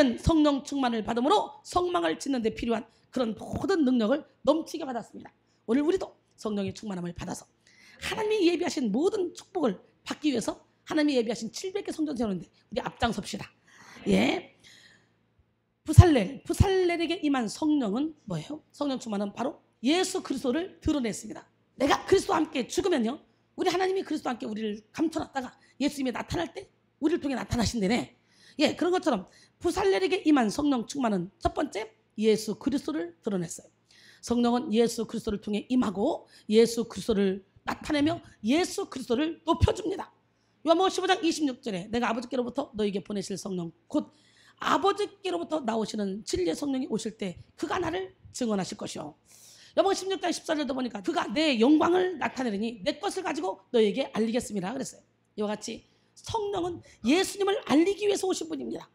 우리는 성령 충만을 받음으로 성막을 짓는 데 필요한 그런 모든 능력을 넘치게 받았습니다. 오늘 우리도 성령의 충만함을 받아서 하나님이 예비하신 모든 축복을 받기 위해서 하나님이 예비하신 700개 성전 세우는데 우리 앞장섭시다. 예. 부살렐에게 임한 성령은 뭐예요? 성령 충만은 바로 예수 그리스도를 드러냈습니다. 내가 그리스도와 함께 죽으면요, 우리 하나님이 그리스도와 함께 우리를 감춰놨다가 예수님이 나타날 때 우리를 통해 나타나신다네. 예, 그런 것처럼 부살렐에게 임한 성령 충만은 첫 번째 예수 그리스도를 드러냈어요. 성령은 예수 그리스도를 통해 임하고 예수 그리스도를 나타내며 예수 그리스도를 높여줍니다. 요한복음 15장 26절에 내가 아버지께로부터 너에게 보내실 성령 곧 아버지께로부터 나오시는 진리의 성령이 오실 때 그가 나를 증언하실 것이요. 요한복음 16장 14절도 보니까 그가 내 영광을 나타내리니 내 것을 가지고 너에게 알리겠습니다 그랬어요. 이와 같이 성령은 예수님을 알리기 위해서 오신 분입니다.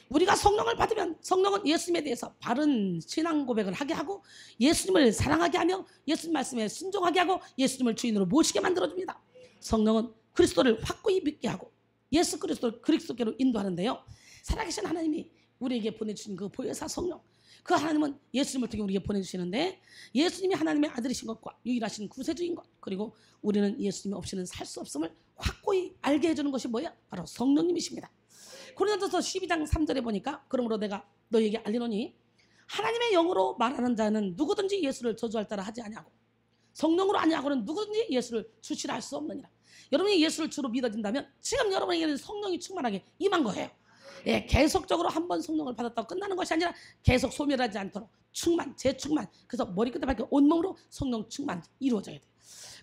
우리가 성령을 받으면 성령은 예수님에 대해서 바른 신앙 고백을 하게 하고 예수님을 사랑하게 하며 예수님 말씀에 순종하게 하고 예수님을 주인으로 모시게 만들어줍니다. 성령은 그리스도를 확고히 믿게 하고 예수 그리스도를 그리스도께로 인도하는데요, 살아계신 하나님이 우리에게 보내주신 그 보혜사 성령, 그 하나님은 예수님을 통해 우리에게 보내주시는데 예수님이 하나님의 아들이신 것과 유일하신 구세주인 것, 그리고 우리는 예수님 없이는 살 수 없음을 확고히 알게 해주는 것이 뭐예요? 바로 성령님이십니다. 고린도서 12장 3절에 보니까 그러므로 내가 너희에게 알리노니 하나님의 영으로 말하는 자는 누구든지 예수를 저주할 따라 하지 아니하고 성령으로 아니하고는 누구든지 예수를 주시라 할 수 없느니라. 여러분이 예수를 주로 믿어진다면 지금 여러분에게는 성령이 충만하게 임한 거예요. 예, 계속적으로 한 번 성령을 받았다고 끝나는 것이 아니라 계속 소멸하지 않도록 충만, 재충만, 그래서 머리끝에 밝게 온몸으로 성령 충만 이루어져야 돼요.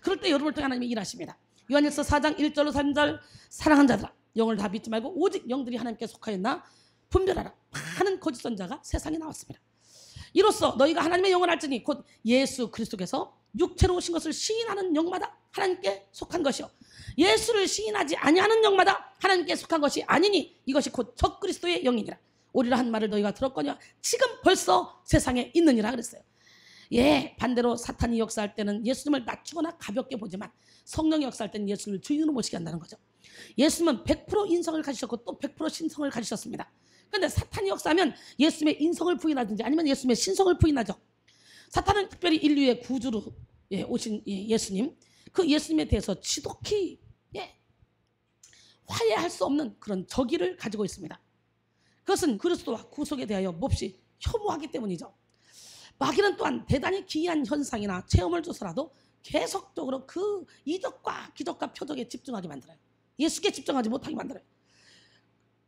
그럴 때 여러분을 통해 하나님이 일하십니다. 요한일서 4장 1절로 3절 사랑한 자들아 영을 다 믿지 말고 오직 영들이 하나님께 속하였나 분별하라. 많은 거짓 선자가 세상에 나왔습니다. 이로써 너희가 하나님의 영을 알지니 곧 예수 그리스도께서 육체로 오신 것을 시인하는 영마다 하나님께 속한 것이요 예수를 시인하지 아니하는 영마다 하나님께 속한 것이 아니니 이것이 곧 적그리스도의 영이니라. 오리라 한 말을 너희가 들었거니와 지금 벌써 세상에 있느니라 그랬어요. 예, 반대로 사탄이 역사할 때는 예수님을 낮추거나 가볍게 보지만 성령이 역사할 때는 예수를 주인으로 모시게 한다는 거죠. 예수님은 100% 인성을 가지셨고 또 100% 신성을 가지셨습니다. 그런데 사탄이 역사하면 예수님의 인성을 부인하든지 아니면 예수님의 신성을 부인하죠. 사탄은 특별히 인류의 구주로 오신 예수님, 그 예수님에 대해서 지독히 화해할 수 없는 그런 적의를 가지고 있습니다. 그것은 그리스도와 구속에 대하여 몹시 혐오하기 때문이죠. 마귀는 또한 대단히 기이한 현상이나 체험을 줘서라도 계속적으로 그 이적과 기적과 표적에 집중하게 만들어요. 예수께 집중하지 못하게 만들어요.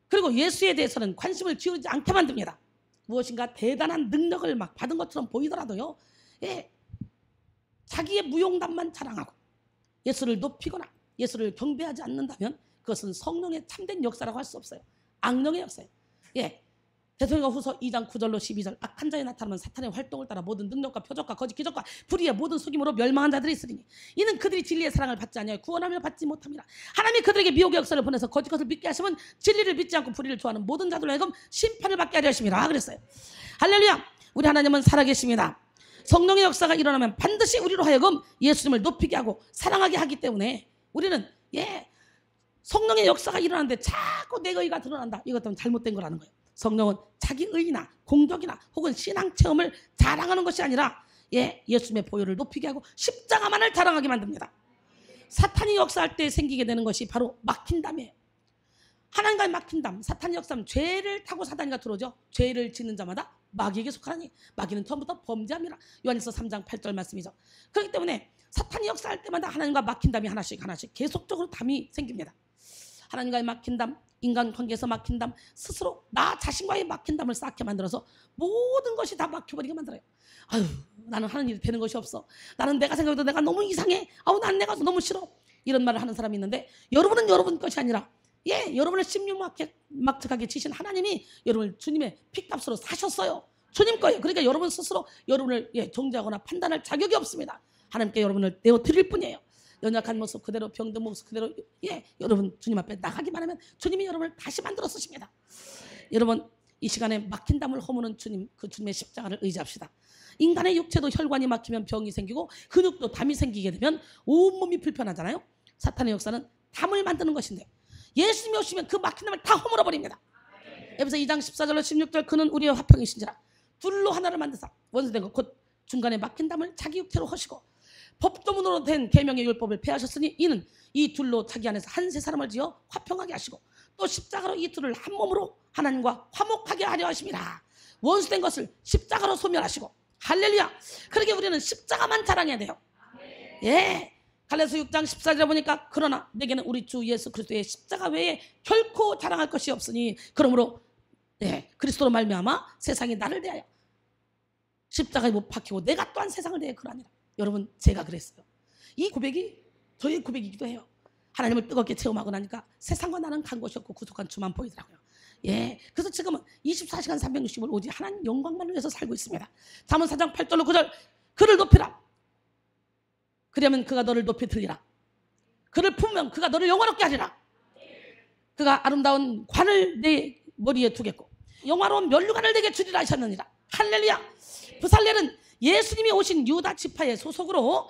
그리고 예수에 대해서는 관심을 기울이지 않게 만듭니다. 무엇인가 대단한 능력을 막 받은 것처럼 보이더라도요, 자기의 무용담만 자랑하고 예수를 높이거나 예수를 경배하지 않는다면 그것은 성령의 참된 역사라고 할 수 없어요. 악령의 역사예요. 데살로니가 후서 2장 9절로 12절 악한 자에 나타나면 사탄의 활동을 따라 모든 능력과 표적과 거짓 기적과 불의의 모든 속임으로 멸망한 자들이 있으리니 이는 그들이 진리의 사랑을 받지 아니하여 구원하며 받지 못함이라. 하나님이 그들에게 미혹의 역사를 보내서 거짓 것을 믿게 하시면 진리를 믿지 않고 불의를 좋아하는 모든 자들로 하여금 심판을 받게 하려 하심이라 그랬어요. 할렐루야. 우리 하나님은 살아계십니다. 성령의 역사가 일어나면 반드시 우리로 하여금 예수님을 높이게 하고 사랑하게 하기 때문에 우리는 성령의 역사가 일어나는데 자꾸 내 의가 드러난다. 이것도 잘못된 거라는 거예요. 성령은 자기 의나 공덕이나 혹은 신앙 체험을 자랑하는 것이 아니라 예수님의 보혈을 높이게 하고 십자가만을 자랑하게 만듭니다. 사탄이 역사할 때 생기게 되는 것이 바로 막힌담이에요. 하나님과의 막힌담. 사탄이 역사하면 죄를 타고 사단이가 들어오죠. 죄를 짓는 자마다 마귀에게 속하니 마귀는 처음부터 범죄함이라. 요한일서 3장 8절 말씀이죠. 그렇기 때문에 사탄이 역사할 때마다 하나님과 막힌담이 하나씩 계속적으로 담이 생깁니다. 하나님과의 막힌담, 인간관계에서 막힌담, 스스로 나 자신과의 막힌담을 쌓게 만들어서 모든 것이 다 막혀버리게 만들어요. 아유, 나는 하는 일이 되는 것이 없어. 나는 내가 생각해도 내가 너무 이상해. 난 내가 너무 싫어. 이런 말을 하는 사람이 있는데 여러분은 여러분 것이 아니라 여러분을 심령막측하게 지신 하나님이 여러분을 주님의 피값으로 사셨어요. 주님 거예요. 그러니까 여러분 스스로 여러분을 정죄하거나 판단할 자격이 없습니다. 하나님께 여러분을 내어드릴 뿐이에요. 연약한 모습 그대로, 병든 모습 그대로 여러분 주님 앞에 나가기만 하면 주님이 여러분을 다시 만들어 쓰십니다. 여러분 이 시간에 막힌 담을 허무는 주님, 그 주님의 십자가를 의지합시다. 인간의 육체도 혈관이 막히면 병이 생기고 근육도 담이 생기게 되면 온몸이 불편하잖아요. 사탄의 역사는 담을 만드는 것인데 예수님이 오시면 그 막힌 담을 다 허물어 버립니다. 에베소 2장 14절로 16절 그는 우리의 화평이신지라 둘로 하나를 만드사 원수된 것 곧 중간에 막힌 담을 자기 육체로 허시고 법도문으로 된 계명의 율법을 폐하셨으니 이는 이 둘로 자기 안에서 한 세 사람을 지어 화평하게 하시고 또 십자가로 이 둘을 한 몸으로 하나님과 화목하게 하려 하심이라. 원수된 것을 십자가로 소멸하시고 할렐루야. 그러게 우리는 십자가만 자랑해야 돼요. 예. 갈라디아서 6장 14절에 보니까 그러나 내게는 우리 주 예수 그리스도의 십자가 외에 결코 자랑할 것이 없으니 그러므로 그리스도로 말미암아 세상이 나를 대하여 십자가에 못 박히고 내가 또한 세상을 대해 그러하니라. 여러분 제가 그랬어요. 이 고백이 저의 고백이기도 해요. 하나님을 뜨겁게 체험하고 나니까 세상과 나는 간 곳이 없고 구속한 주만 보이더라고요. 예, 그래서 지금은 24시간 360을 오직 하나님 영광만을 위해서 살고 있습니다. 잠언 4장 8절로 9절 그를 높이라. 그러면 그가 너를 높이 들리라. 그를 품으면 그가 너를 영화롭게 하리라. 그가 아름다운 관을 내 머리에 두겠고 영화로운 면류관을 내게 주리라 하셨느니라. 할렐루야. 부살렐은 예수님이 오신 유다 지파의 소속으로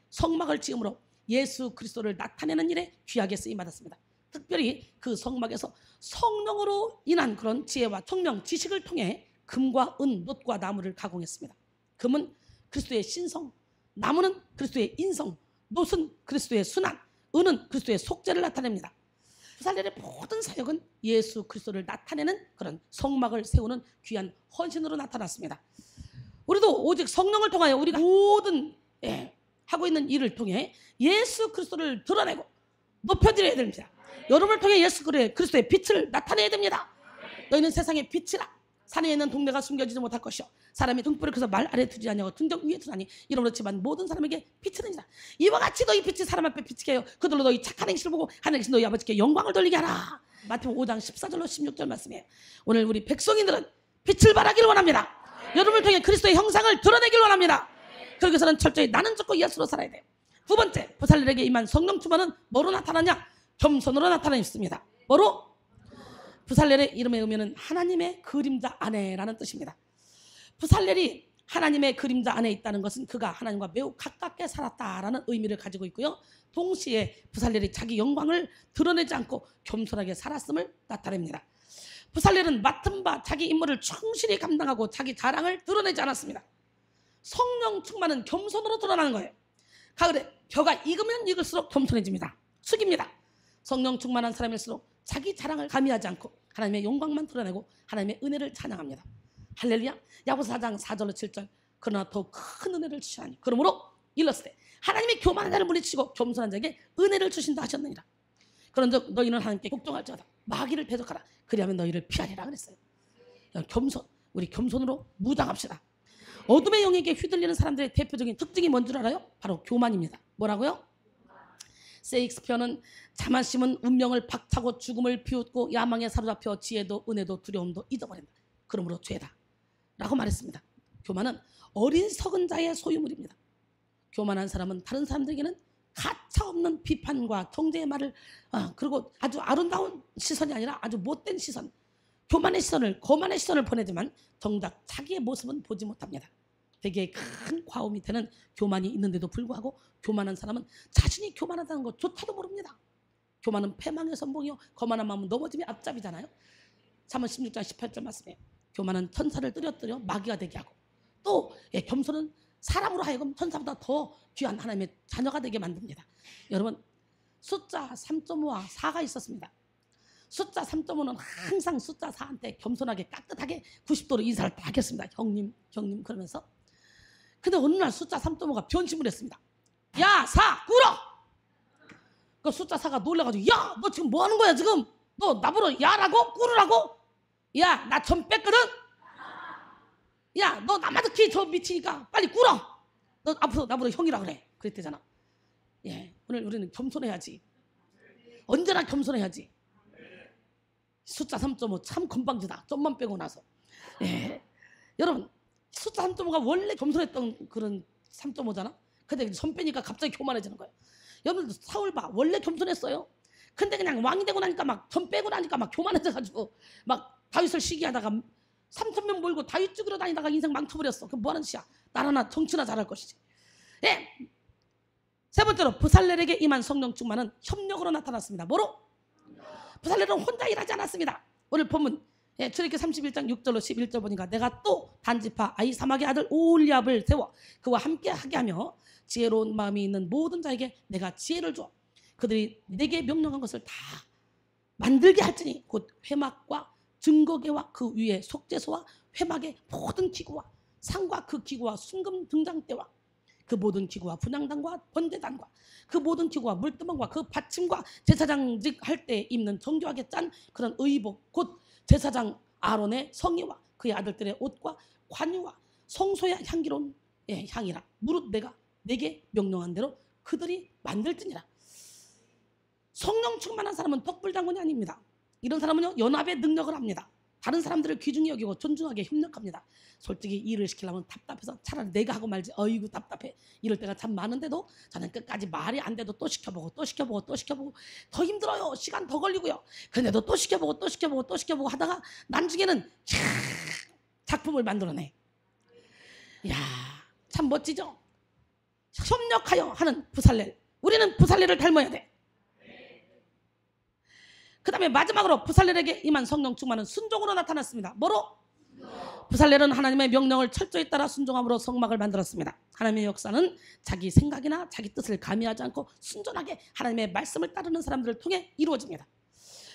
성막을 지음으로 예수 그리스도를 나타내는 일에 귀하게 쓰임받았습니다. 특별히 그 성막에서 성령으로 인한 그런 지혜와 총명, 지식을 통해 금과 은, 놋과 나무를 가공했습니다. 금은 그리스도의 신성, 나무는 그리스도의 인성, 놋은 그리스도의 순환, 은은 그리스도의 속죄를 나타냅니다. 부살렐의 모든 사역은 예수 그리스도를 나타내는 그런 성막을 세우는 귀한 헌신으로 나타났습니다. 우리도 오직 성령을 통하여 우리가 모든 하고 있는 일을 통해 예수 그리스도를 드러내고 높여드려야 됩니다. 여러분을 통해 예수 그리스도의 빛을 나타내야 됩니다. 너희는 세상의 빛이라. 산에 있는 동네가 숨겨지지 못할 것이요 사람이 등불을 켜서 말 아래 두지 아니하고 등정 위에 두나니 이러므로 지만 모든 사람에게 빛이니라. 이와 같이 너희 빛이 사람 앞에 비치게 하여 그들로 너희 착한 행실을 보고 하늘에 계신 너희 아버지께 영광을 돌리게 하라. 마태복음 5장 14절로 16절 말씀이에요. 오늘 우리 백성인들은 빛을 발하기를 원합니다. 여러분을 통해 그리스도의 형상을 드러내기를 원합니다. 그러기서는 철저히 나는 죽고 예수로 살아야 돼요. 두 번째, 부살렐에게 임한 성령 충만은 뭐로 나타나냐? 겸손으로 나타나있습니다. 뭐로? 부살렐의 이름의 의미는 하나님의 그림자 안에라는 뜻입니다. 부살렐이 하나님의 그림자 안에 있다는 것은 그가 하나님과 매우 가깝게 살았다라는 의미를 가지고 있고요. 동시에 부살렐이 자기 영광을 드러내지 않고 겸손하게 살았음을 나타냅니다. 부살렐은 맡은 바 자기 임무를 충실히 감당하고 자기 자랑을 드러내지 않았습니다. 성령 충만은 겸손으로 드러나는 거예요. 가을에 벼가 익으면 익을수록 겸손해집니다. 숙입니다. 성령 충만한 사람일수록 자기 자랑을 가미하지 않고 하나님의 영광만 드러내고 하나님의 은혜를 찬양합니다. 할렐루야. 야고보서 4장 4절로 7절 그러나 더 큰 은혜를 주시나니 그러므로 일렀으되 하나님이 교만한 자를 물리치고 겸손한 자에게 은혜를 주신다 하셨느니라. 그런즉 너희는 하나님께 복종할지어다 마귀를 대적하라 그리하면 너희를 피하리라 그랬어요. 겸손, 우리 겸손으로 무장합시다. 어둠의 영에게 휘둘리는 사람들의 대표적인 특징이 뭔 줄 알아요? 바로 교만입니다. 뭐라고요? 세익스피어는 자만심은 운명을 박차고 죽음을 비웃고 야망에 사로잡혀 지혜도 은혜도 두려움도 잊어버린다. 그러므로 죄다 라고 말했습니다. 교만은 어리석은 자의 소유물입니다. 교만한 사람은 다른 사람들에게는 가차없는 비판과 경제의 말을 그리고 아주 아름다운 시선이 아니라 아주 못된 시선, 교만의 시선을, 거만의 시선을 보내지만 정작 자기의 모습은 보지 못합니다. 되게 큰 과오 밑에는 교만이 있는데도 불구하고 교만한 사람은 자신이 교만하다는 것조차도 모릅니다. 교만은 패망의 선봉이요 거만한 마음은 넘어짐의 앞잡이잖아요. 잠언 16장 18절 말씀에 교만은 천사를 뜨려 마귀가 되게 하고 또 겸손은 사람으로 하여금 천사보다 더 귀한 하나님의 자녀가 되게 만듭니다. 여러분 숫자 3.5와 4가 있었습니다. 숫자 3.5는 항상 숫자 4한테 겸손하게 깍듯하게 90도로 인사를 딱 했습니다. 형님 그러면서. 근데 어느 날 숫자 3.5가 변심을 했습니다. 야 4 꿇어. 그 숫자 4가 놀라가지고 야 너 지금 뭐 하는 거야 지금. 너 나보러 야라고 꿇으라고. 야 나 전 뺐거든. 야 너 나마득히 저 미치니까 빨리 꿇어. 너 앞으로 나보다 형이라 그래. 그랬대잖아. 오늘 우리는 겸손해야지. 언제나 겸손해야지. 숫자 3.5 참 건방지다. 점만 빼고 나서. 여러분 숫자 3.5가 원래 겸손했던 그런 3.5잖아. 근데 점 빼니까 갑자기 교만해지는 거예요. 여러분들 사울 봐. 원래 겸손했어요. 근데 그냥 왕이 되고 나니까 막 점 빼고 나니까 막 교만해져가지고 막 다윗을 시기하다가 3,000명 몰고 다윗 죽이러 다니다가 인생 망쳐버렸어. 그럼 뭐하는 짓이야. 나라나 정치나 잘할 것이지. 세 번째로 부살렐에게 임한 성령 충만은 협력으로 나타났습니다. 뭐로? 부살렐은 혼자 일하지 않았습니다. 오늘 본문 예, 출애굽기 31장 6절로 11절 보니까 내가 또 단지파 아히사막의 아들 오홀리압을 세워 그와 함께 하게 하며 지혜로운 마음이 있는 모든 자에게 내가 지혜를 주어 그들이 내게 명령한 것을 다 만들게 할지니 곧 회막과 증거계와 그 위에 속죄소와 회막의 모든 기구와 상과 그 기구와 순금 등장대와 그 모든 기구와 분향단과 번제단과 그 모든 기구와 물두멍과 그 받침과 제사장직 할 때 입는 정교하게 짠 그런 의복 곧 제사장 아론의 성의와 그의 아들들의 옷과 관유와 성소의 향기로운 향이라 무릇 내가 내게 명령한 대로 그들이 만들지니라. 성령 충만한 사람은 덕불장군이 아닙니다. 이런 사람은요 연합의 능력을 합니다. 다른 사람들을 귀중히 여기고 존중하게 협력합니다. 솔직히 일을 시키려면 답답해서 차라리 내가 하고 말지 어이구 답답해 이럴 때가 참 많은데도 저는 끝까지 말이 안 돼도 또 시켜보고 또 시켜보고 또 시켜보고 더 힘들어요. 시간 더 걸리고요. 그런데도 또 시켜보고 또 시켜보고 또 시켜보고 하다가 나중에는 작품을 만들어내. 이야 참 멋지죠. 협력하여 하는 부살렐. 우리는 부살렐을 닮아야 돼. 그 다음에 마지막으로 부살렐에게 임한 성령 충만은 순종으로 나타났습니다. 뭐로? 부살렐은 하나님의 명령을 철저히 따라 순종함으로 성막을 만들었습니다. 하나님의 역사는 자기 생각이나 자기 뜻을 가미하지 않고 순전하게 하나님의 말씀을 따르는 사람들을 통해 이루어집니다.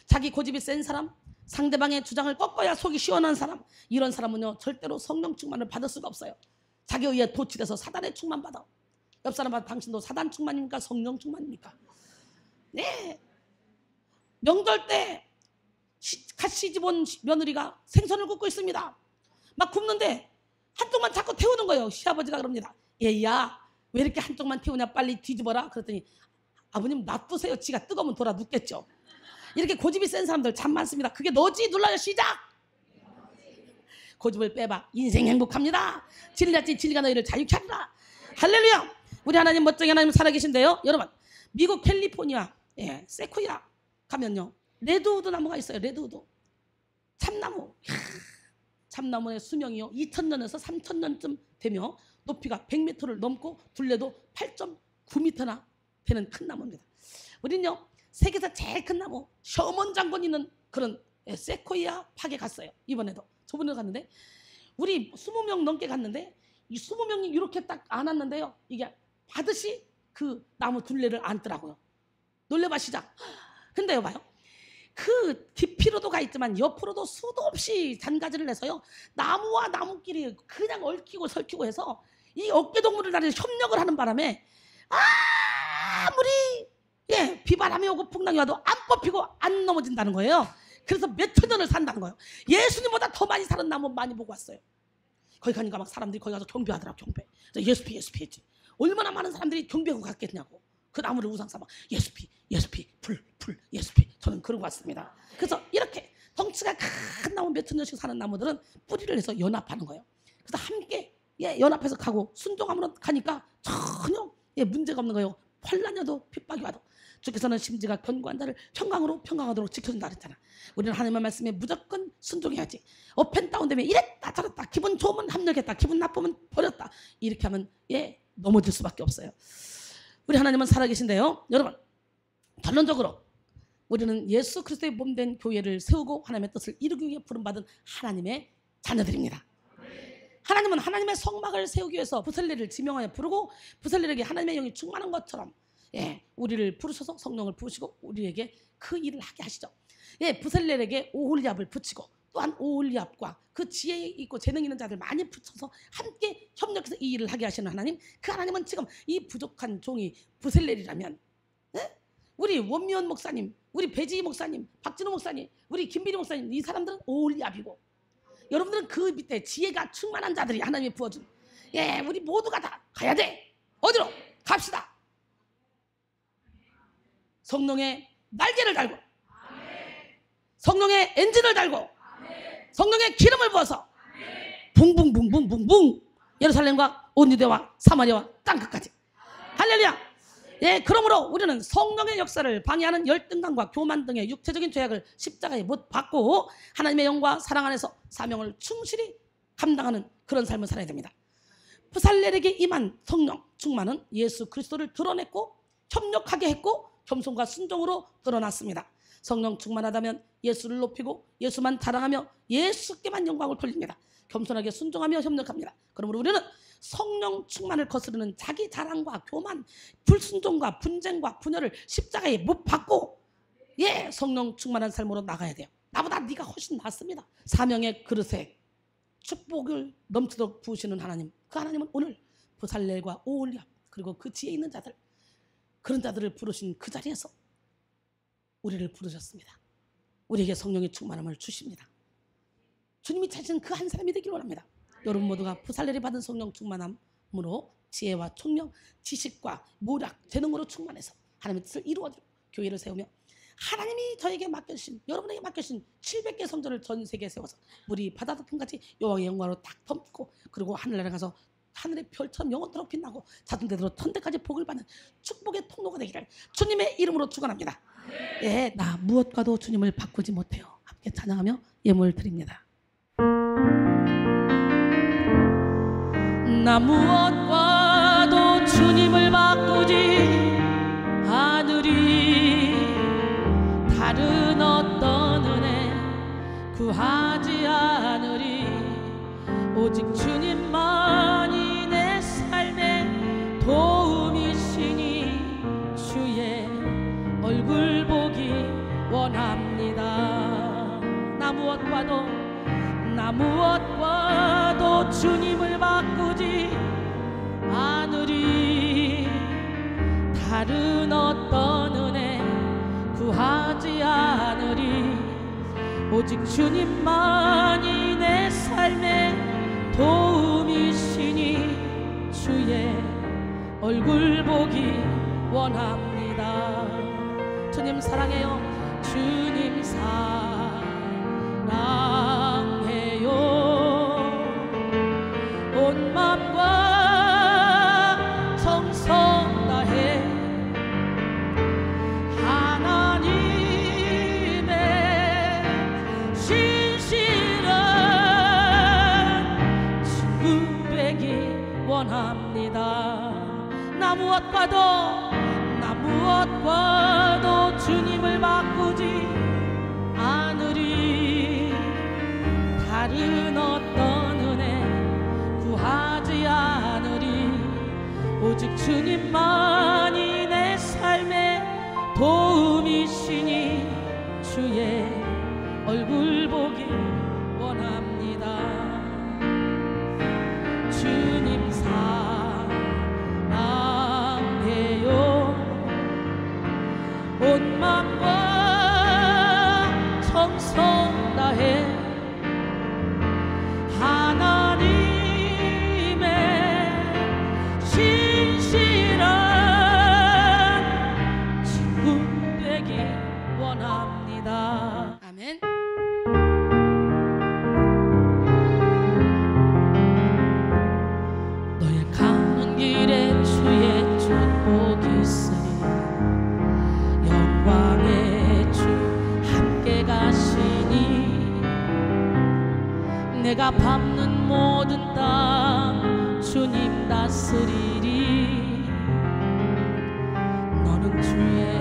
자기 고집이 센 사람, 상대방의 주장을 꺾어야 속이 시원한 사람, 이런 사람은요 절대로 성령 충만을 받을 수가 없어요. 자기에 의해 도취돼서 사단의 충만받아. 옆 사람한테 당신도 사단 충만입니까? 성령 충만입니까? 네. 명절 때 갓 시집 온 며느리가 생선을 굽고 있습니다. 막 굽는데 한쪽만 자꾸 태우는 거예요. 시아버지가 그럽니다. 얘야 왜 이렇게 한쪽만 태우냐 빨리 뒤집어라. 그랬더니 아버님 놔두세요. 지가 뜨거우면 돌아 눕겠죠. 이렇게 고집이 센 사람들 참 많습니다. 그게 너지 눌러요. 시작. 고집을 빼봐. 인생 행복합니다. 진리같이 진리가 너희를 자유케 하리라. 할렐루야. 우리 하나님 멋쟁이 하나님 살아계신데요. 여러분 미국 캘리포니아 세코야 가면요 레드우드 나무가 있어요. 레드우드 참나무. 참나무의 수명이요 2000년에서 3000년쯤 되며 높이가 100m를 넘고 둘레도 8.9m나 되는 큰 나무입니다. 우리는요 세계에서 제일 큰 나무 셔먼 장군 있는 그런 세코이아 팍에 갔어요. 이번에도 저번에 갔는데 우리 20명 넘게 갔는데 이 20명이 이렇게 딱 안았는데요 이게 받으시 그 나무 둘레를 안더라고요. 놀래봐 시작. 근데요 봐요 그 깊이로도 가 있지만 옆으로도 수도 없이 잔가지를 내서요 나무와 나무끼리 그냥 얽히고 설키고 해서 이 어깨동무를 다리 협력을 하는 바람에 아무리 비바람이 오고 풍랑이 와도 안 뽑히고 안 넘어진다는 거예요. 그래서 몇천 년을 산다는 거예요. 예수님보다 더 많이 사는 나무 많이 보고 왔어요. 거기 가니까 막 사람들이 거기 가서 경배하더라고. 경배. 예수피 했지. 얼마나 많은 사람들이 경배하고 갔겠냐고. 그 나무를 우상 삼아 예수피 풀 예수피. 저는 그러고 왔습니다. 그래서 이렇게 덩치가 큰 나무 몇천 년씩 사는 나무들은 뿌리를 해서 연합하는 거예요. 그래서 함께 연합해서 가고 순종함으로 가니까 전혀 문제가 없는 거예요. 환난이 와도 핍박이 와도 주께서는 심지가 견고한 자를 평강하도록 지켜준다 그랬잖아. 우리는 하나님의 말씀에 무조건 순종해야지. 업앤다운 되면 이랬다 저랬다 기분 좋으면 합력했다 기분 나쁘면 버렸다 이렇게 하면 넘어질 수밖에 없어요. 우리 하나님은 살아계신데요. 여러분 결론적으로 우리는 예수 그리스도의 몸된 교회를 세우고 하나님의 뜻을 이루기 위해 부름받은 하나님의 자녀들입니다. 하나님은 하나님의 성막을 세우기 위해서 부살렐을 지명하여 부르고 부살렐에게 하나님의 영이 충만한 것처럼 우리를 부르셔서 성령을 부으시고 우리에게 그 일을 하게 하시죠. 부살렐에게 오홀리압을 붙이고 또한 오홀리압과 그 지혜 있고 재능 있는 자들 많이 붙여서 함께 협력해서 이 일을 하게 하시는 하나님. 그 하나님은 지금 이 부족한 종이 부살렐이라면 우리 원미원 목사님, 우리 배지희 목사님, 박진호 목사님, 우리 김비리 목사님 이 사람들은 오홀리압이고 여러분들은 그 밑에 지혜가 충만한 자들이 하나님이 부어준 우리 모두가 다 가야 돼. 어디로? 갑시다. 성령의 날개를 달고 성령의 엔진을 달고 성령의 기름을 부어서 붕붕붕붕붕붕 예루살렘과 온 유대와 사마리아와 땅끝까지 할렐루야. 그러므로 우리는 성령의 역사를 방해하는 열등감과 교만 등의 육체적인 죄악을 십자가에 못 받고 하나님의 영과 사랑 안에서 사명을 충실히 감당하는 그런 삶을 살아야 됩니다. 부살렐에게 임한 성령 충만은 예수 그리스도를 드러냈고 협력하게 했고 겸손과 순종으로 드러났습니다. 성령 충만하다면 예수를 높이고 예수만 자랑하며 예수께만 영광을 돌립니다. 겸손하게 순종하며 협력합니다. 그러므로 우리는 성령 충만을 거스르는 자기 자랑과 교만, 불순종과 분쟁과 분열을 십자가에 못 박고 성령 충만한 삶으로 나가야 돼요. 나보다 네가 훨씬 낫습니다. 사명의 그릇에 축복을 넘치도록 부으시는 하나님, 그 하나님은 오늘 부살렐과 오홀리압 그리고 그 지에 있는 자들, 그런 자들을 부르신 그 자리에서 우리를 부르셨습니다. 우리에게 성령의 충만함을 주십니다. 주님이 찾으신 그 한 사람이 되길 원합니다. 여러분 모두가 부살렐이 받은 성령 충만함으로 지혜와 총명, 지식과 모략, 재능으로 충만해서 하나님의 뜻을 이루어주고 교회를 세우며 하나님이 저에게 맡겨주신, 여러분에게 맡겨주신 700개 성전을 전 세계에 세워서 물이 바다 덮음같이 여호와의 영광으로 딱 덮고, 그리고 하늘나라에 가서 하늘의 별처럼 영원토록 빛나고 자손대대로 천대까지 복을 받는 축복의 통로가 되기를 주님의 이름으로 축원합니다. 나 무엇과도 주님을 바꾸지 못해요. 함께 찬양하며 예물 드립니다. 나 무엇과도 주님을 바꾸지 않으리. 다른 어떤 은혜 구하지 않으리. 오직 주님만이 내 삶의 도움이시니 주의 얼굴 보기 원합니다. 나 무엇과도 주님을 바꾸지 않으리. 다른 어떤 은혜 구하지 않으리. 오직 주님만이 내 삶의 도움이시니 주의 얼굴 보기 원합니다. 주님 사랑해요. 주님 사랑해요. 온 마음과 정성 다해 하나님의 신실한 친구 되기 원합니다. 나 무엇과도 주님을 바꾸지 않으리. 다른 어떤 은혜 구하지 않으리. 오직 주님만이 내 삶의 도움이시니 주의 얼굴 보기 원합니다. 주님 사랑해요. 온 마음과 정성 다해 하나님의 신실한 친구 되기 원합니다. 아멘. 너의 가는 길에 주의 축복이 있으니 영광의 주 함께 가시니 내가 밟는 모든 땅 주님 다스리리. 너는 주의